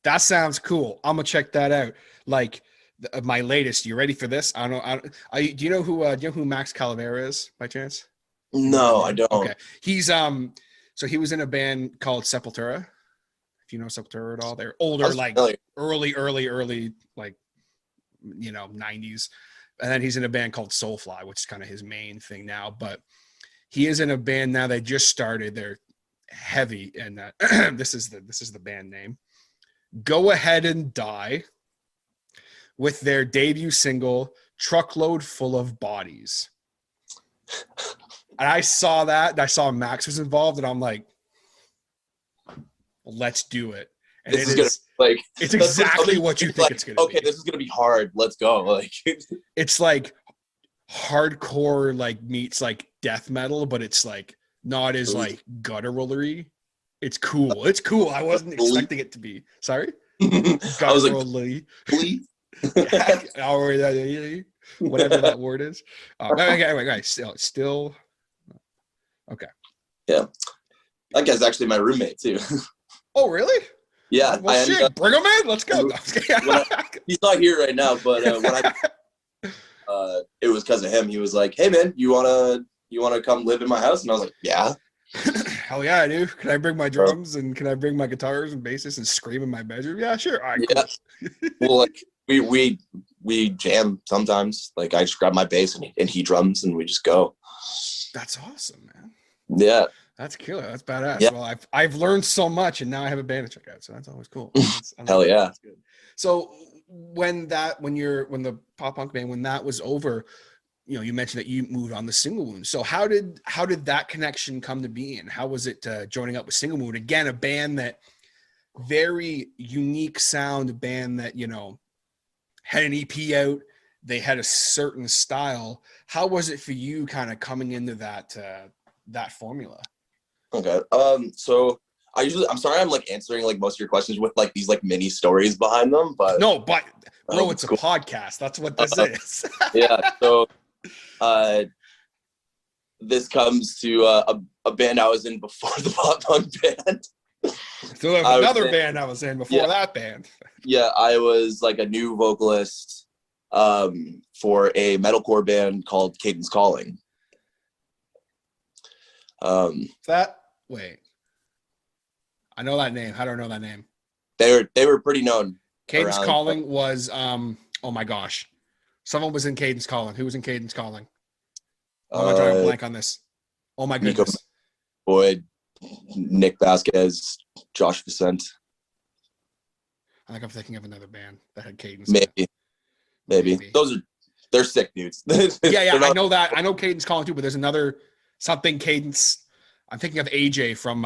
that sounds cool, I'm gonna check that out. Like my latest, you ready for this? I don't know. Do you know who Max Calavera is by chance? No, I don't. Okay. He's so he was in a band called Sepultura. If you know Sepultura at all, they're older, like early, like 90s. And then he's in a band called Soulfly, which is kind of his main thing now. But he is in a band now. They just started. They're heavy, and this is the band name. Go Ahead and Die, with their debut single "Truckload Full of Bodies." And I saw that, and I saw Max was involved, and I'm like, let's do it. And it's exactly what you think it's gonna be. Okay, this is gonna be hard. Let's go. Like it's like hardcore, like meets like death metal, but it's like not as like gutturally. It's cool. It's cool. I wasn't expecting it to be. Sorry? I was like, please. Whatever that word is. Okay, still. Okay. Yeah. That guy's actually my roommate too. Oh, really? Yeah. Well, shit. Bring him in. Let's go. He's not here right now, but it was because of him. He was like, "Hey, man, you wanna come live in my house?" And I was like, "Yeah." Hell yeah, I do. Can I bring my drums and can I bring my guitars and basses and scream in my bedroom? Yeah, sure. All right, cool. Well, like we jam sometimes. Like I just grab my bass and he drums and we just go. That's awesome, man. Yeah. That's killer. That's badass. Yeah. Well, I've learned so much, and now I have a band to check out. So that's always cool. Hell yeah. That's good. So when the pop punk band, when that was over, you mentioned that you moved on to Single Wound. So how did that connection come to be, and how was it joining up with Single Wound? Again, a band that very unique sound, band that had an EP out. They had a certain style. How was it for you, kind of coming into that formula? Okay. So I'm sorry I'm like answering like most of your questions with like these like mini stories behind them, but bro, it's cool. A podcast. That's what this is. Yeah. So this comes to a band I was in before the pop punk band. So another band I was in before that band. Yeah, I was like a new vocalist for a metalcore band called Caden's Calling. Wait, I know that name. How do I know that name? They were pretty known. Caden's Calling was oh my gosh, someone was in Caden's Calling. Who was in Caden's Calling? I'm not drawing a blank on this. Oh my goodness. Nico Boyd, Nick Vasquez, Josh Vicente. I think I'm thinking of another band that had Caden's. Maybe. They're sick dudes. Yeah. I know that. I know Caden's Calling too, but there's another something Cadence. I'm thinking of AJ from.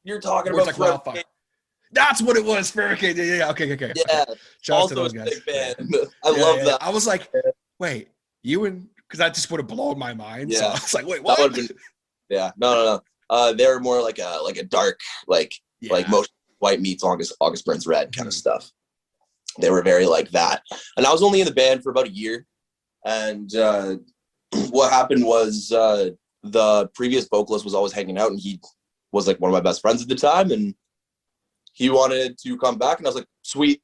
You're talking about like Wildfire. That's what it was. Farrakhan. Yeah. Okay. Yeah. Shout out to those guys. Band. I love that. I was like, wait, because that just would have blown my mind. Yeah. So I was like, wait, what? Yeah. No. They were more like a dark, like most white meets August Burns Red kind of stuff. They were very like that. And I was only in the band for about a year. And what happened was the previous vocalist was always hanging out, and he was like one of my best friends at the time, and he wanted to come back, and I was like, sweet,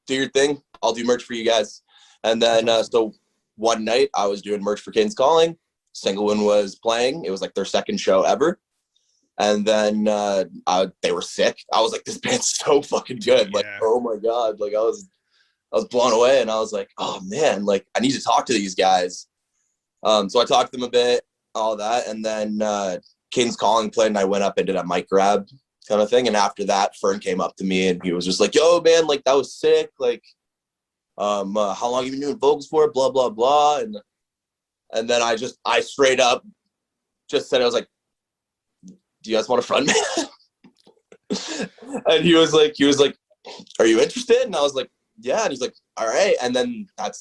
do your thing. I'll do merch for you guys. And then so one night I was doing merch for Caden's Calling. Single One was playing. It was like their second show ever. And then they were sick. I was like, this band's so fucking good. Like, oh my God. Like I was blown away, and I was like, oh man, like I need to talk to these guys. So I talked to them a bit, all that. And then Caden's Calling played, and I went up and did a mic grab kind of thing. And after that, Fern came up to me and he was just like, yo man, like that was sick. Like, how long you been doing vocals for? Blah, blah, blah. And then I straight up just said, I was like, do you guys want a front man? And he was like, are you interested? And I was like, yeah. And he's like, all right. And then that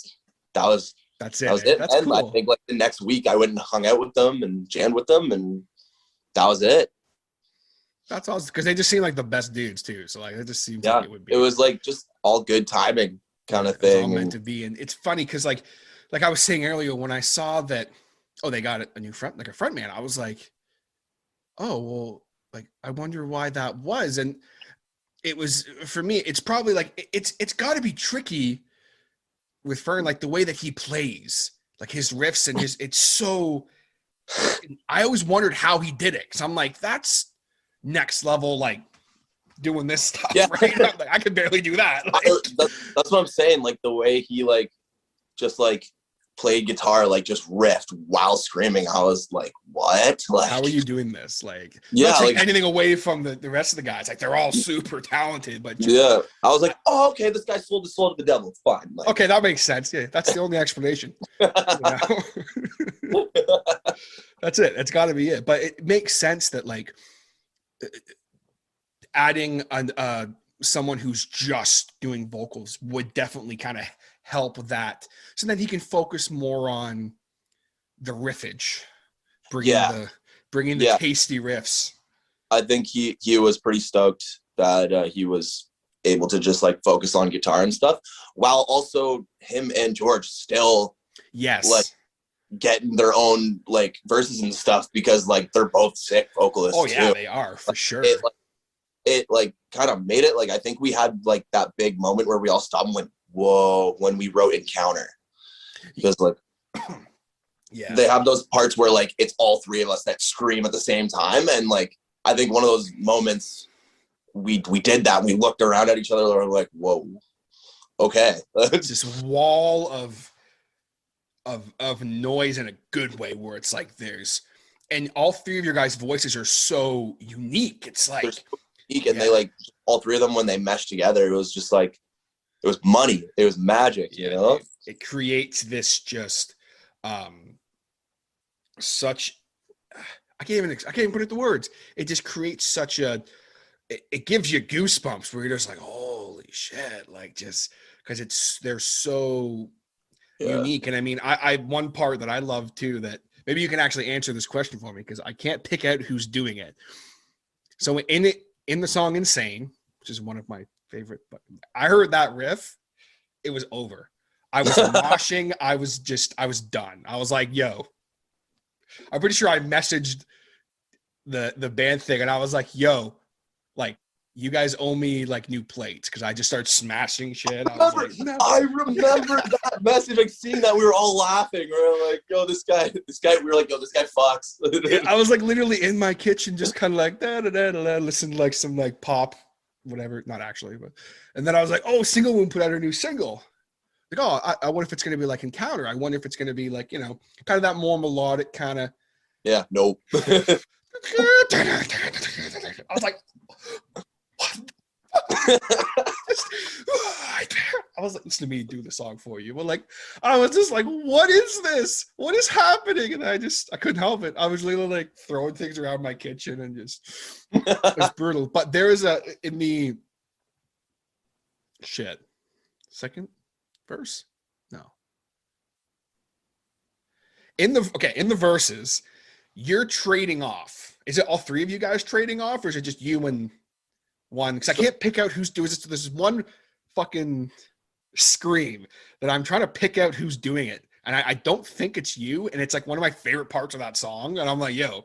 was it. That's and cool. I think like the next week I went and hung out with them and jammed with them, and that was it. That's awesome, because they just seem like the best dudes too. So like it just seems like it would be. It was like just all good timing kind of thing. It's all meant to be. And it's funny because like I was saying earlier, when I saw that, they got a new front man, I was like, oh well, like I wonder why that was. And it was, for me, it's probably like it's got to be tricky with Fern, like the way that he plays, like his riffs and it's so. I always wondered how he did it, because I'm like, that's next level, like doing this stuff. Yeah. Right? Like, I could barely do that. Like, that's what I'm saying. Like the way he like just like played guitar, like just riffed while screaming. I was like, what? Like, how are you doing this? Like, yeah, not take like, anything away from the rest of the guys. Like, they're all super talented, but yeah, I was like, oh, okay, this guy sold his soul to the devil. It's fine. Like, okay, that makes sense. Yeah, that's the only explanation. You know? That's it. That's got to be it. But it makes sense that like adding someone who's just doing vocals would definitely kind of help that, so then he can focus more on the riffage, bringing the tasty riffs. I think he was pretty stoked that he was able to just like focus on guitar and stuff, while also him and George still like getting their own like verses and stuff, because like they're both sick vocalists. Oh yeah, too. they are for sure. It kind of made it like, I think we had like that big moment where we all stopped and went, whoa, when we wrote Encounter, because like yeah, they have those parts where like it's all three of us that scream at the same time, and like I think one of those moments we did that, and we looked around at each other and we're like, whoa, okay. It's this wall of noise in a good way, where it's like and all three of your guys' voices are so unique. It's like they're so unique, and they like all three of them, when they meshed together, it was just like, it was money. It was magic, you know? It creates this just such, I can't even put it to words. It just creates such it gives you goosebumps, where you're just like, holy shit, like, just because they're so unique. And I mean, I one part that I love too, that maybe you can actually answer this question for me, because I can't pick out who's doing it. So in the song Insane, which is one of my favorite, but I heard that riff, it was over. I was moshing. I was done. I was like, yo, I'm pretty sure I messaged the band thing, and I was like, yo, like, you guys owe me like new plates, because I just started smashing shit. I remember that message, like seeing that, we were all laughing. We were like, yo, this guy, we were like, yo, this guy fucks. I was like literally in my kitchen, just kind of like listen to like some like pop, whatever, not actually, but, and then I was like, oh, Single Moon put out a new single. Like, oh, I wonder if it's going to be like Encounter. I wonder if it's going to be like, you know, kind of that more melodic kind of. Yeah, nope. I was like, I was like, listen to me do the song for you. But like, I was just like, what is this? What is happening? And I couldn't help it. I was literally like throwing things around my kitchen, and just, it was brutal. But there is in the second verse? No. In the verses, you're trading off. Is it all three of you guys trading off, or is it just you and one? Because I can't pick out who's doing this. This is one fucking scream that I'm trying to pick out who's doing it, and I don't think it's you. And it's like one of my favorite parts of that song, and I'm like, yo,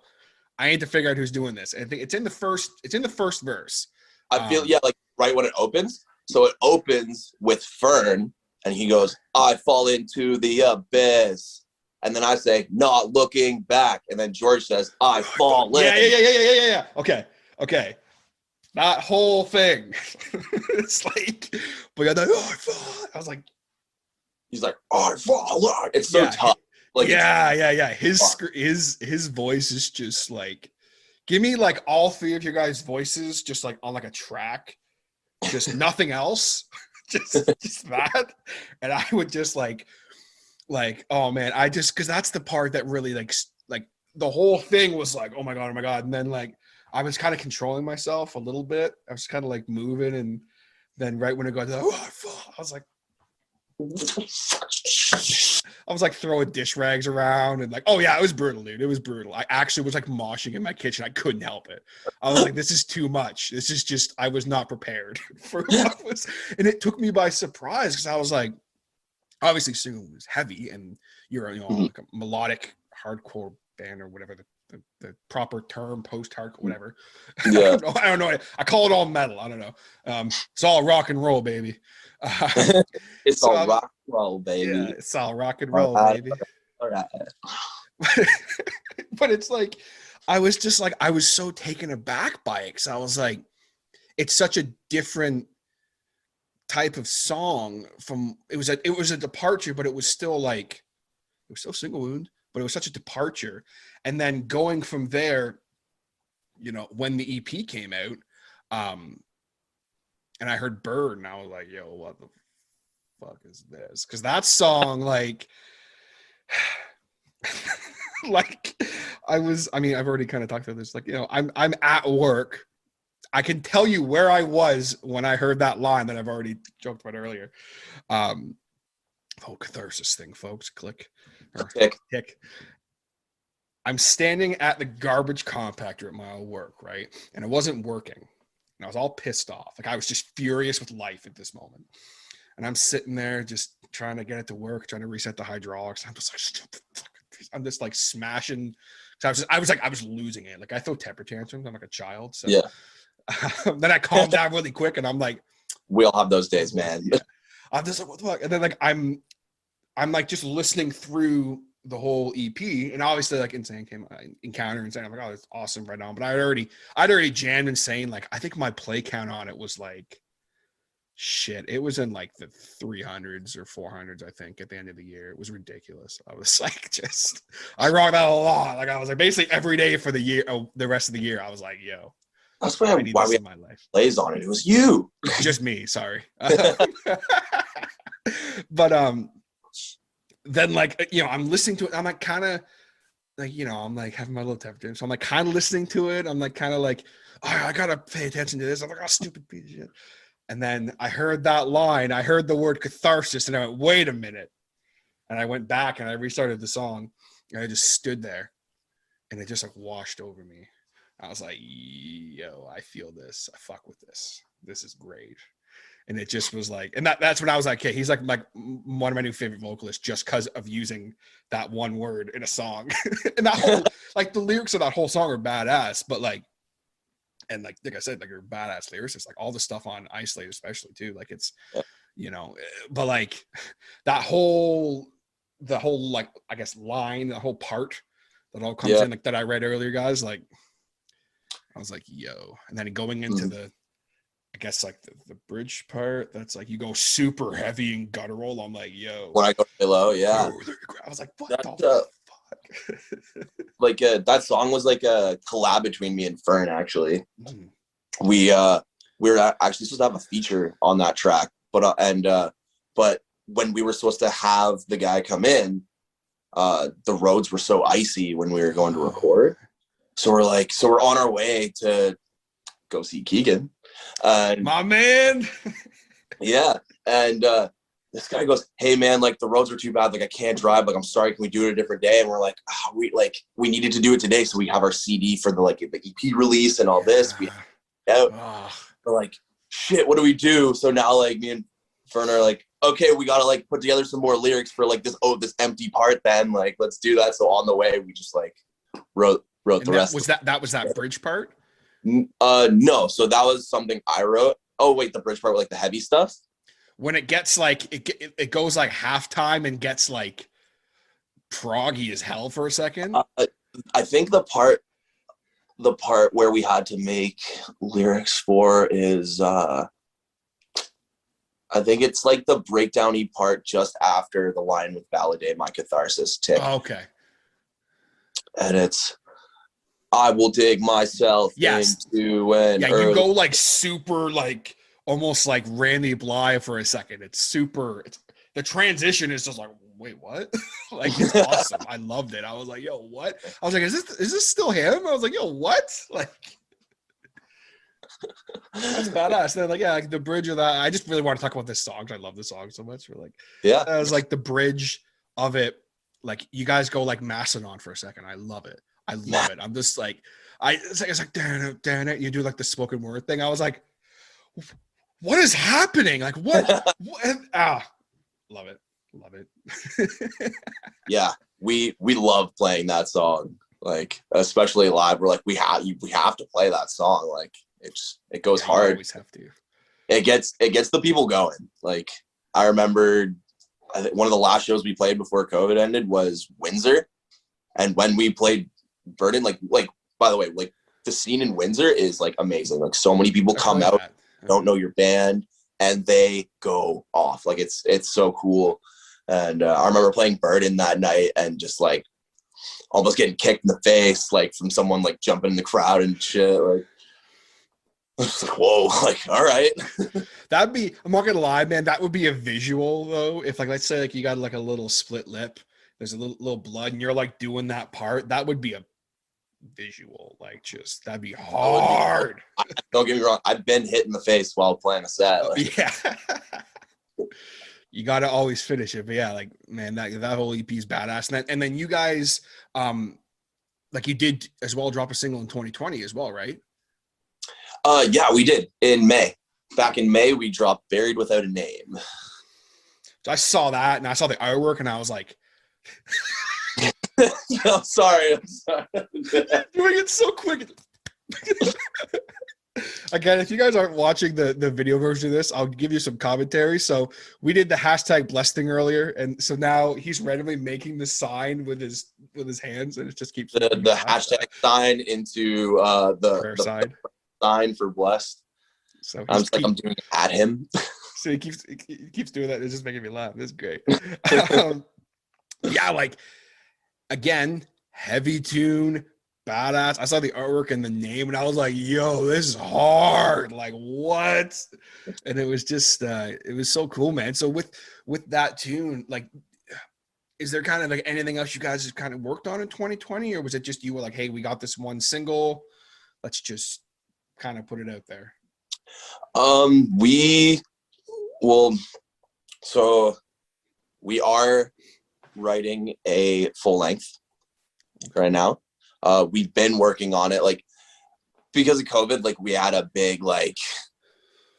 I need to figure out who's doing this. And I think it's in the first verse. I feel like right when it opens. So it opens with Fern, and he goes, I fall into the abyss. And then I say, not looking back. And then George says, I fall in. Yeah. Okay. That whole thing. It's like, but yeah, I was like, he's like, I fall in. It's so tough. Like, yeah. His voice is just like, give me like all three of your guys' voices, just like on like a track, just nothing else, just that. And I would just like, oh man, because that's the part that really like the whole thing was like, oh my god. And then like I was kind of controlling myself a little bit. I was kind of like moving, and then right when it got, I was like throwing dish rags around and like, oh yeah, it was brutal, dude. It was brutal. I actually was like moshing in my kitchen. I couldn't help it. I was like, this is too much. This is just, I was not prepared for what was, and it took me by surprise because I was like, obviously singing was heavy, and you're, like a melodic hardcore band or whatever the proper term, post-hardcore, whatever. Yeah. I don't know. I call it all metal. I don't know. It's all rock and roll, baby. It's all rock and roll, baby. Yeah, it's all rock and roll, baby. All right. But it's like, I was just like, I was so taken aback by it because I was like, it's such a different type of song from, it was a departure, but it was still Single Wound, but it was such a departure. And then going from there, when the EP came out, and I heard Bird, and I was like, yo, what the fuck is this? Because that song, like I've already kind of talked about this. Like, I'm at work. I can tell you where I was when I heard that line that I've already joked about earlier. Catharsis thing, folks. Click. Tick. I'm standing at the garbage compactor at my old work, right? And it wasn't working. And I was all pissed off. Like, I was just furious with life at this moment. And I'm sitting there just trying to get it to work, trying to reset the hydraulics. I'm just like, I'm just like smashing. I was losing it. Like, I throw temper tantrums. I'm like a child. So yeah. Then I calmed down really quick, and I'm like, we all have those days, man. Yeah. I'm just like, what the fuck? And then like I'm like just listening through the whole EP, and obviously like Insane came Encounter Insane. I'm like, oh, that's awesome right now. But I'd already jammed Insane. Like, I think my play count on it was like shit. It was in like the 300s or 400s, I think, at the end of the year. It was ridiculous. I was like, I rocked out a lot. Like, I was like, basically every day for the year, the rest of the year, I was like, yo. That's why we had my life plays on it. It was you. Just me, sorry. But then like, I'm listening to it. I'm like kind of like, I'm like having my little temperature. So I'm like kind of listening to it. I'm like kind of like, oh, I gotta pay attention to this. I'm like, oh, stupid piece of shit. And then I heard that line. I heard the word catharsis, and I went, wait a minute. And I went back and I restarted the song, and I just stood there, and it just like washed over me. I was like, yo, I feel this. I fuck with this. This is great. And it just was like, and that's when I was like, okay, he's like one of my new favorite vocalists just because of using that one word in a song. And that whole, like, the lyrics of that whole song are badass, but like, and like I said, like, you're a badass lyricist, like all the stuff on Isolate especially too. Like, it's, but like the whole like, I guess line, the whole part that all comes in, like that I read earlier, guys, like, I was like, yo. And then going into the, I guess like the bridge part, that's like, you go super heavy and guttural. I'm like, yo. When I go below, yeah. I was like, what the fuck? Like that song was like a collab between me and Fern, actually. We were actually supposed to have a feature on that track, but when we were supposed to have the guy come in, the roads were so icy when we were going to record. So we're on our way to go see Keegan. My man. Yeah. And this guy goes, hey man, like the roads are too bad. Like, I can't drive. Like, I'm sorry. Can we do it a different day? And we're like, we needed to do it today. So we have our CD for the EP release and all this. We're like, shit, what do we do? So now like me and Fern are like, okay, we got to like put together some more lyrics for like this empty part. Then like, let's do that. So on the way, we just like wrote the rest. Was that bridge part? No. So that was something I wrote. Oh wait, the bridge part with like the heavy stuff. When it gets like, it goes like halftime and gets like proggy as hell for a second. I think the part where we had to make lyrics for is, I think it's like the breakdown-y part just after the line with Validate My Catharsis tick. Oh, okay. And it's, I will dig myself into an you go like super like almost like Randy Blythe for a second. The transition is just like, wait, what? Like, it's awesome. I loved it. I was like, yo, what? I was like, is this still him? I was like, yo, what? Like, That's badass. Then like, yeah, like the bridge of that. I just really want to talk about this song. 'Cause I love this song so much. We're like, Yeah. that was like the bridge of it. Like you guys go like Mastodon for a second. I love it. I love it. I'm just like, it's like, damn it. You do like the spoken word thing. I was like, what is happening? Like what? Love it. Love it. Yeah. We love playing that song. Like, especially live. We're like, we have to play that song. Like it goes hard. Always have to. It gets the people going. Like I remember, I think one of the last shows we played before COVID ended was Windsor. And when we played Burden, like, by the way, like the scene in Windsor is like amazing. Like so many people come out, don't know your band, and they go off. Like it's so cool. And I remember playing Burden that night and just like almost getting kicked in the face, like from someone like jumping in the crowd and shit. Like, I was like, whoa, like, all right. That'd be, I'm not gonna lie, man, that would be a visual though. If like, let's say like you got like a little split lip, there's a little blood and you're like doing that part, that would be a visual. Like just, that'd be hard. Don't get me wrong. I've been hit in the face while playing a set. Like, yeah. You got to always finish it. But yeah, like, man, that whole EP is badass. And then you guys, like you did as well, drop a single in 2020 as well, right? Yeah, we did in May. Back in May, we dropped Buried Without a Name. So I saw that and I saw the artwork and I was like, I'm sorry. doing it so quick. Again, if you guys aren't watching the video version of this, I'll give you some commentary. So we did the hashtag blessed thing earlier, and so now he's randomly making the sign with his hands, and it just keeps the hashtag sign into the side sign for blessed. So I'm doing it at him. So he keeps doing that. It's just making me laugh. It's great. Yeah, like again, heavy tune. Badass. I saw the artwork and the name and I was like, yo, this is hard. Like what? And it was just it was so cool, man. So with that tune, like is there kind of like anything else you guys have kind of worked on in 2020, or was it just you were like, hey, we got this one single, let's just kind of put it out there? We are writing a full length right now. We've been working on it, like because of COVID, like we had a big like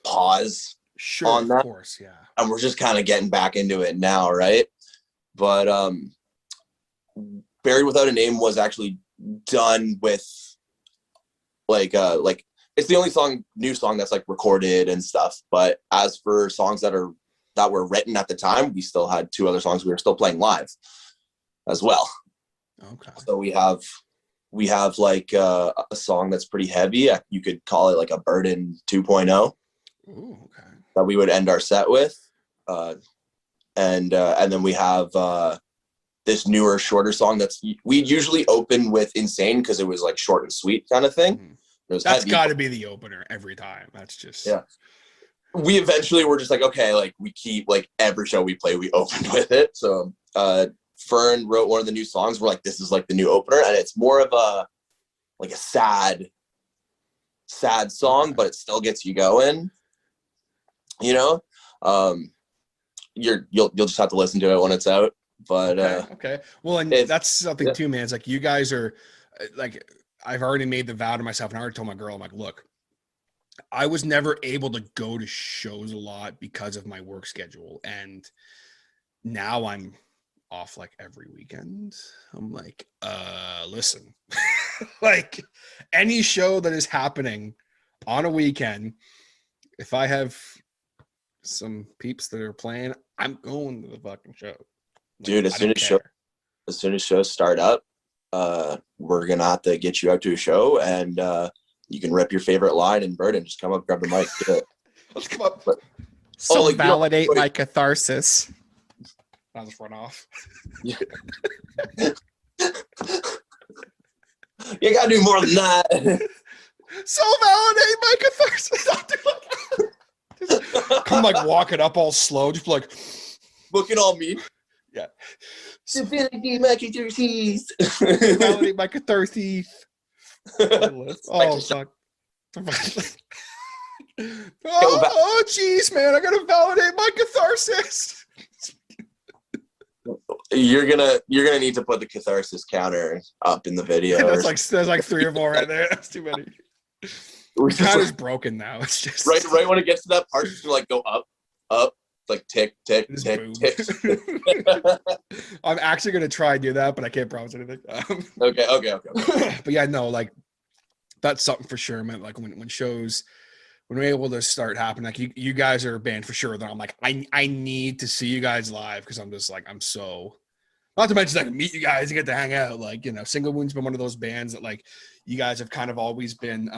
pause on that. Of course, yeah. And we're just kind of getting back into it now, right? But Buried Without a Name was actually done with like it's the only new song that's like recorded and stuff. But as for songs that were written at the time, we still had 2 other songs we were still playing live as well. Okay. So we have like a song that's pretty heavy. You could call it like a Burden 2.0. Ooh, okay. That we would end our set with. And then we have this newer, shorter song we usually open with Insane because it was like short and sweet kind of thing. Mm-hmm. That's got to be the opener every time. That's just... Yeah. We eventually were just like, okay, like we keep like every show we play, we open with it. So Fern wrote one of the new songs. We're like, this is like the new opener, and it's more of a sad song, but it still gets you going. You know, you'll just have to listen to it when it's out. But okay. Well, and that's something too, man. It's like you guys are like, I've already made the vow to myself, and I already told my girl, I'm like, look, I was never able to go to shows a lot because of my work schedule, and now I'm off like every weekend. I'm like, listen, like any show that is happening on a weekend, if I have some peeps that are playing, I'm going to the fucking show. Like, dude, as soon as shows start up, we're gonna have to get you out to a show, and you can rip your favorite line in Burden. Just come up, grab the mic, do it. Let's come up. Validate my catharsis. I'll just run off. You gotta do more than that. So validate my catharsis. I'll do like just come like walking up all slow, just like looking all mean. Yeah. Validate my catharsis. Validate my catharsis. Oh fuck. Oh, jeez, man! I gotta validate my catharsis. You're gonna need to put the catharsis counter up in the video. That's like 3 or 4 right there. That's too many. The counter's broken now. It's just right when it gets to that part, it's gonna like go up, like tick, tick, tick, tick. I'm actually gonna try and do that, but I can't promise anything. Okay. But yeah, no, like that's something for sure, man. Like when we're able to start happening, like you guys are a band for sure. Then I'm like, I need to see you guys live because I'm just like I'm so. Not to mention I can meet you guys and get to hang out. Like Single Wound's been one of those bands that like you guys have kind of always been.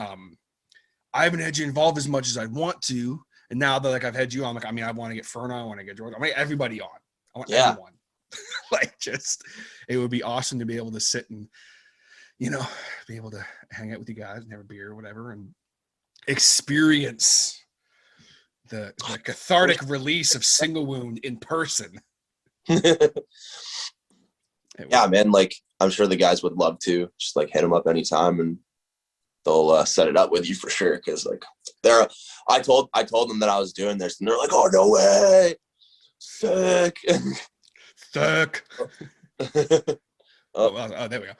I haven't had you involved as much as I want to, and now that like I've had you on, like I want to get Ferno, I want to get George, I want everybody on. I want everyone. Like it would be awesome to be able to sit and be able to hang out with you guys and have a beer or whatever and experience the cathartic release of Single Wound in person. Yeah, man. Like I'm sure the guys would love to just like hit them up anytime and they'll set it up with you for sure. Cause like I told them that I was doing this and they're like, oh, no way. Sick. Oh, there we go.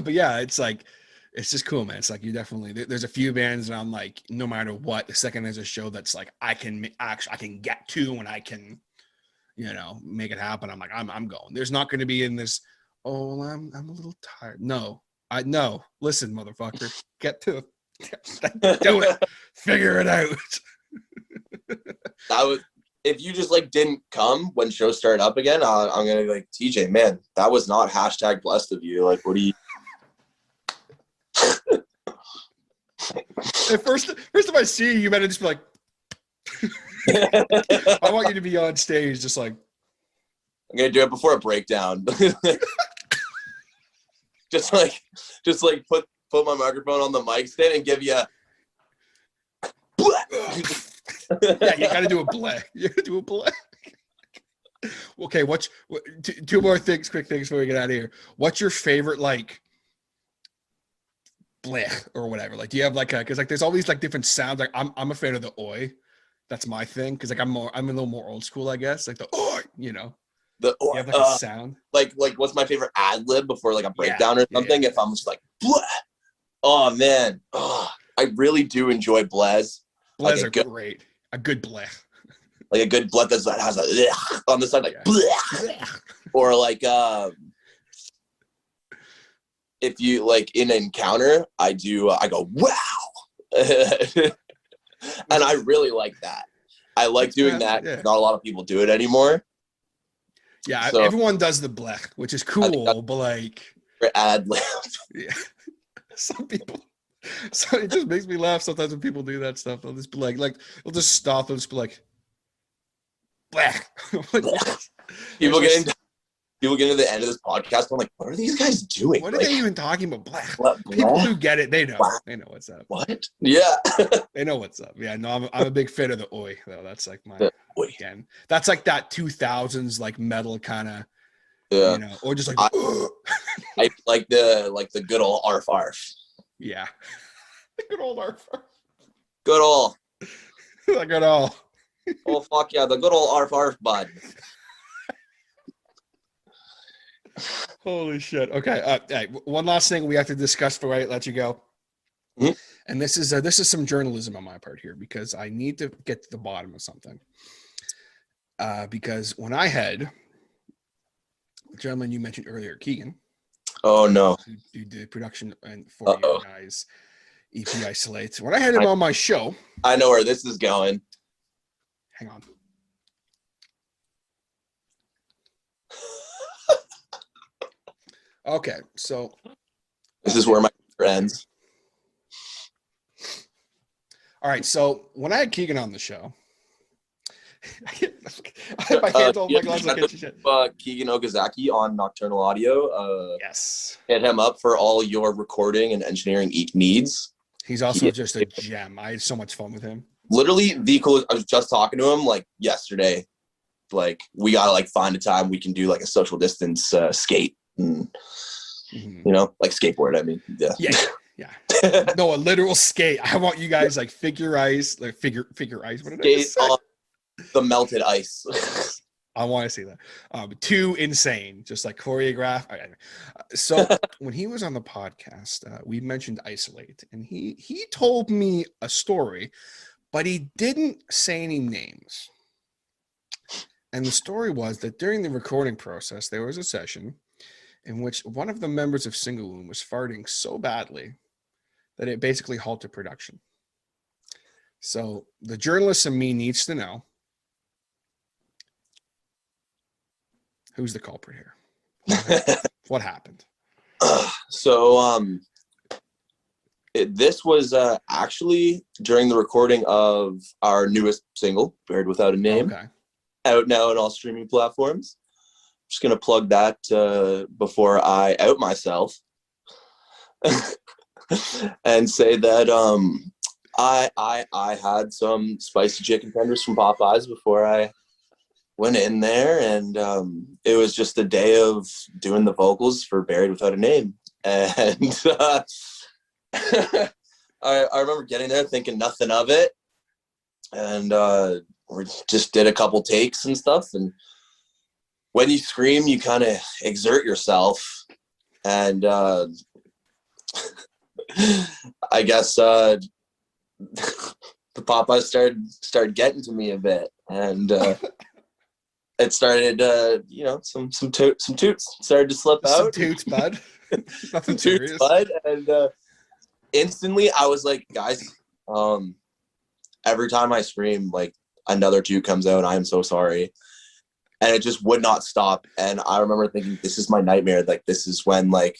But yeah, it's like, it's just cool, man. It's like you definitely, there's a few bands and I'm like, no matter what, the second there's a show that's like, I can get to and I can, make it happen. I'm like, I'm going. There's not going to be in this, oh, I'm a little tired. No, listen, motherfucker, get to it. Do it. Figure it out. If you just like didn't come when shows started up again, I'm gonna be like, TJ, man, that was not #blessed of you. Like, what do you? At first time I see you better just be like, I want you to be on stage, just like. I'm gonna do it before a breakdown. just like put my microphone on the mic stand and give you a. Yeah, you gotta do a bleh. You gotta do a bleh. Okay, two more quick things before we get out of here. What's your favorite like bleh or whatever? Like, do you have like because like there's always like different sounds. Like I'm a fan of the oi. That's my thing because like I'm a little more old school, I guess. Like the oi, The you have like a sound. Like what's my favorite ad-lib before like a breakdown or something? Yeah. If I'm just like bleh. Oh man, I really do enjoy blehs. Blehs are great. A good bleh. Like a good bleh that has a on the side, like bleh. Or like if you like in an encounter, I go wow. And I really like that. I like doing that. Yeah. Not a lot of people do it anymore. Yeah, so, everyone does the blech, which is cool, but like ad-lib. Yeah. Some people. So it just makes me laugh sometimes when people do that stuff. They'll just be like they'll just stop. They'll just be like, blech. People get into the end of this podcast. I'm like, what are these guys doing? What are they even talking about? Blech. People who get it, they know. They know what's up. What? Yeah. They know what's up. Yeah, no, I'm a big fan of the oi though. That's like my again. That's like that 2000s like metal kind of. Yeah. Or just like. I like the good old arf arf. Yeah. The good old arf arf. Good old. The good old. Oh fuck yeah, the good old arf arf bud. Holy shit. Okay. Hey, one last thing we have to discuss before I let you go. Mm-hmm. And this is some journalism on my part here because I need to get to the bottom of something. Because when I had the gentleman you mentioned earlier, Keegan. Oh no. Who did production and for you guys EP Isolates. When I had him on my show. I know where this is going. Hang on. Okay, so this is where my friends. All right, so when I had Keegan on the show, I had my hands all my gloves. Keegan Okazaki on Nocturnal Audio. Yes. Hit him up for all your recording and engineering needs. He's also just a gem. I had so much fun with him. Literally the coolest. I was just talking to him like yesterday. Like we gotta like find a time we can do like a social distance skate and like skateboard. I mean, yeah. Yeah. No, a literal skate. I want you guys like figure ice. What did I Skate say? on the melted ice. I want to see that. Too insane, just like choreograph. So when he was on the podcast, we mentioned Isolate, and he told me a story, but he didn't say any names. And the story was that during the recording process, there was a session in which one of the members of Single Wound was farting so badly that it basically halted production. So the journalist in me needs to know, who's the culprit here? What happened? So this was actually during the recording of our newest single, Buried Without a Name, Okay. out now on all streaming platforms. Just gonna plug that before I out myself and say that I had some spicy chicken tenders from Popeyes before I went in there, and it was just a day of doing the vocals for Buried Without a Name, and I remember getting there thinking nothing of it, and we just did a couple takes and stuff, and when you scream you kind of exert yourself, and I guess the Popeyes started getting to me a bit, and it started, some toots started to slip out. Some toots, bud. Nothing serious. Bud, and instantly I was like, guys, every time I scream, like another toot comes out. I am so sorry, and it just would not stop. And I remember thinking, this is my nightmare. Like, this is when like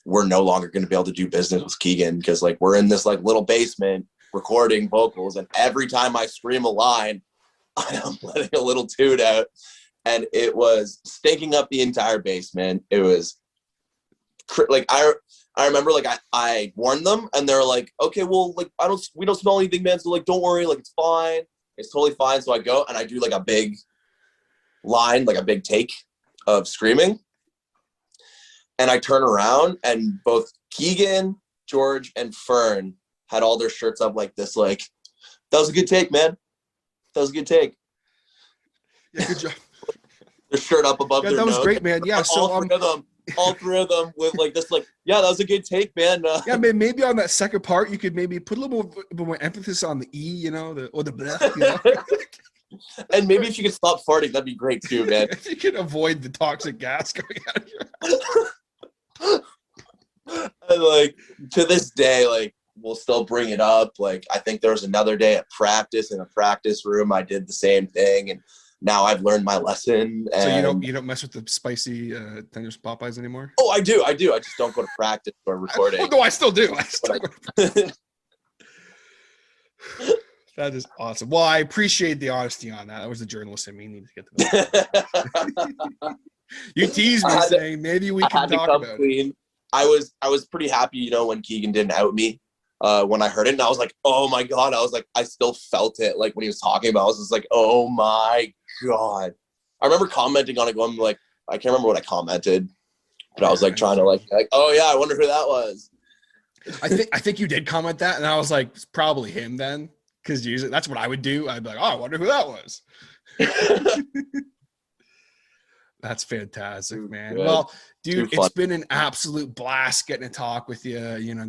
we're no longer going to be able to do business with Keegan, because like we're in this like little basement recording vocals, and every time I scream a line, I am letting a little toot out, and it was stinking up the entire basement. It was like I remember like I warned them, and they're like, okay, well, like we don't smell anything, man, so like don't worry, like it's fine, it's totally fine. So I go and I do like a big line, like a big take of screaming, and I turn around, and both Keegan, George, and Fern had all their shirts up like this, like, that was a good take, man. That was a good take. Yeah, good job. Their shirt up above their That was nose. great, man. Yeah, so all three of them with like this, like, yeah, that was a good take, man. Yeah, man, maybe on that second part you could maybe put a little more emphasis on the E, or the bleh, And maybe if you could stop farting, that'd be great too, man. If you could avoid the toxic gas coming out of your mouth. And like to this day, like we'll still bring it up. Like I think there was another day at practice in a practice room, I did the same thing, and now I've learned my lesson. And so you don't mess with the spicy tenders Popeyes anymore? Oh, I do. I just don't go to practice or recording. No, I still do. That is awesome. Well, I appreciate the honesty on that. That was the journalist in me. Need to get to that. You teased me saying maybe we can talk about clean. It. I was pretty happy, when Keegan didn't out me when I heard it, and I was like, oh my god. I was like, I still felt it, like when he was talking about it. I was just like, oh my god. I remember commenting on it, going like, I can't remember what I commented, but I was like trying to like, oh yeah, I wonder who that was. I think you did comment that, and I was like, it's probably him then, because usually that's what I would do. I'd be like, oh, I wonder who that was. That's fantastic, man. Good. Well, dude, it's been an absolute blast getting to talk with you,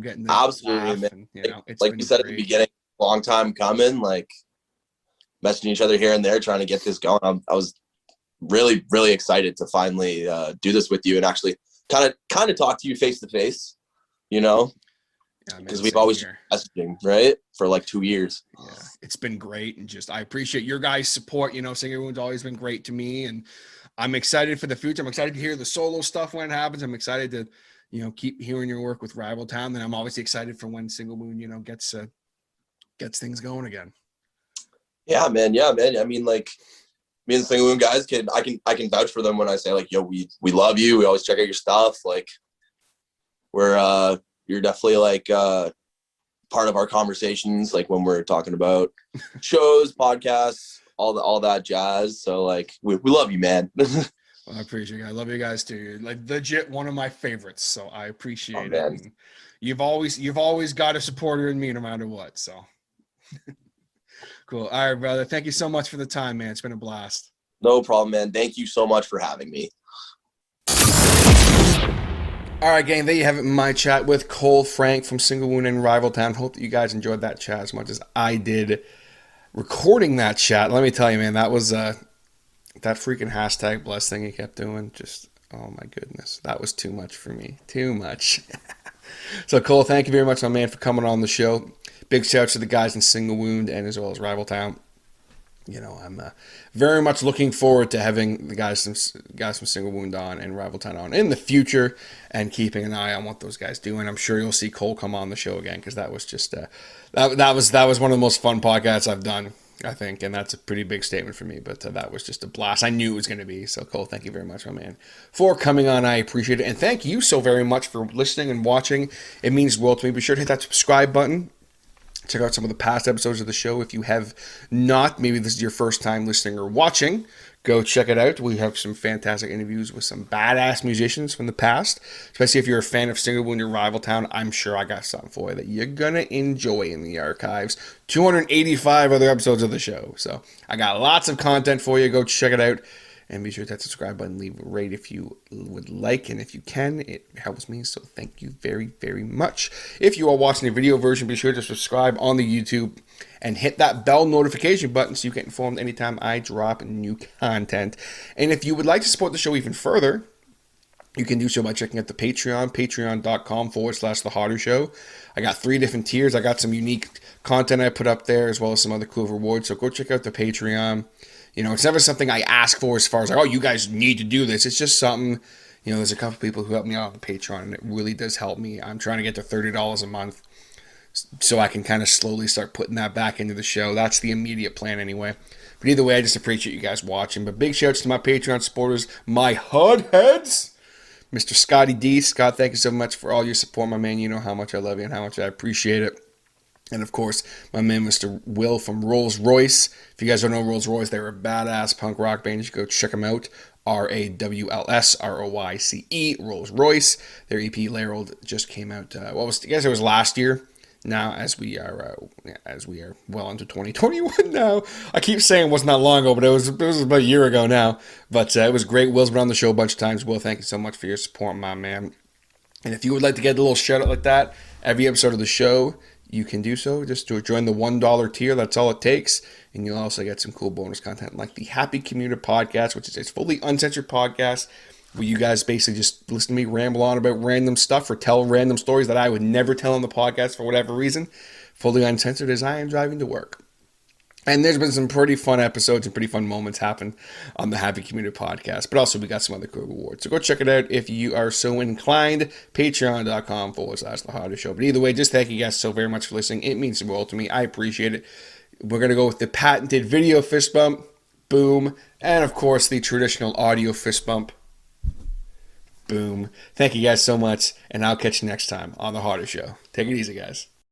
getting to absolutely, man. And, it's like you said great. at the beginning, long time coming, like messaging each other here and there, trying to get this going. I was really, really excited to finally do this with you and actually kind of talk to you face to face, because we've always been messaging, right, for like 2 years. Yeah, it's been great, and just I appreciate your guys' support. Singer Wound's always been great to me, and I'm excited for the future. I'm excited to hear the solo stuff when it happens. I'm excited to, keep hearing your work with Rival Town. And I'm obviously excited for when Single Wound, gets things going again. Yeah, man. I mean, like, me and the Single Wound guys I can vouch for them when I say like, yo, we love you. We always check out your stuff. Like, you're definitely like part of our conversations, like when we're talking about shows, podcasts, all that jazz. So like we love you, man. Well, I appreciate it. I love you guys too. You're like legit one of my favorites, so I appreciate it. And you've always got a supporter in me no matter what. So cool. All right, brother. Thank you so much for the time, man. It's been a blast. No problem, man. Thank you so much for having me. All right, gang, there you have it, my chat with Kole Frank from Single Wound and Rival Town. Hope that you guys enjoyed that chat as much as I did recording that chat. Let me tell you, man, that was that freaking hashtag bless thing he kept doing. Just, oh my goodness, that was too much for me. Too much. So, Kole, thank you very much, my man, for coming on the show. Big shout out to the guys in Single Wound and as well as Rival Town. You know, I'm very much looking forward to having the guys from Single Wound on and Rival Town on in the future, and keeping an eye on what those guys do. And I'm sure you'll see Kole come on the show again, because that was just that was one of the most fun podcasts I've done, I think, and that's a pretty big statement for me. But that was just a blast. I knew it was going to be. So Kole, thank you very much, my man, for coming on. I appreciate it, and thank you so very much for listening and watching. It means the world to me. Be sure to hit that subscribe button. Check out some of the past episodes of the show if you have not. Maybe this is your first time listening or watching. Go check it out. We have some fantastic interviews with some badass musicians from the past. Especially if you're a fan of Single Wound or Rival Town, I'm sure I got something for you that you're going to enjoy in the archives. 285 other episodes of the show. So I got lots of content for you. Go check it out. And be sure to hit that subscribe button, leave a rate if you would like, and if you can, it helps me, so thank you very, very much. If you are watching the video version, be sure to subscribe on the YouTube and hit that bell notification button so you get informed anytime I drop new content. And if you would like to support the show even further, you can do so by checking out the Patreon, patreon.com/The Harder Show. I got 3 different tiers. I got some unique content I put up there, as well as some other cool rewards, so go check out the Patreon. You know, it's never something I ask for as far as like, oh, you guys need to do this. It's just something, you know, there's a couple people who help me out on Patreon, and it really does help me. I'm trying to get to $30 a month so I can kind of slowly start putting that back into the show. That's the immediate plan anyway. But either way, I just appreciate you guys watching. But big shouts to my Patreon supporters, my HUD heads, Mr. Scotty D. Scott, thank you so much for all your support, my man. You know how much I love you and how much I appreciate it. And, of course, my man, Mr. Will from Rolls Royce. If you guys don't know Rolls Royce, they're a badass punk rock band. You should go check them out. RAWLSROYCE, Rolls Royce. Their EP, Larold, just came out, I guess it was last year. Now, as we are well into 2021 now. I keep saying it wasn't that long ago, but it was about a year ago now. But it was great. Will's been on the show a bunch of times. Will, thank you so much for your support, my man. And if you would like to get a little shout out like that every episode of the show, you can do so. Just to join the $1 tier. That's all it takes. And you'll also get some cool bonus content like the Happy Commuter Podcast, which is a fully uncensored podcast where you guys basically just listen to me ramble on about random stuff or tell random stories that I would never tell on the podcast for whatever reason. Fully uncensored as I am driving to work. And there's been some pretty fun episodes and pretty fun moments happen on the Happy Community Podcast. But also we got some other cool rewards. So go check it out if you are so inclined. Patreon.com/The Harder Show. But either way, just thank you guys so very much for listening. It means the world to me. I appreciate it. We're going to go with the patented video fist bump. Boom. And of course the traditional audio fist bump. Boom. Thank you guys so much. And I'll catch you next time on The Harder Show. Take it easy, guys.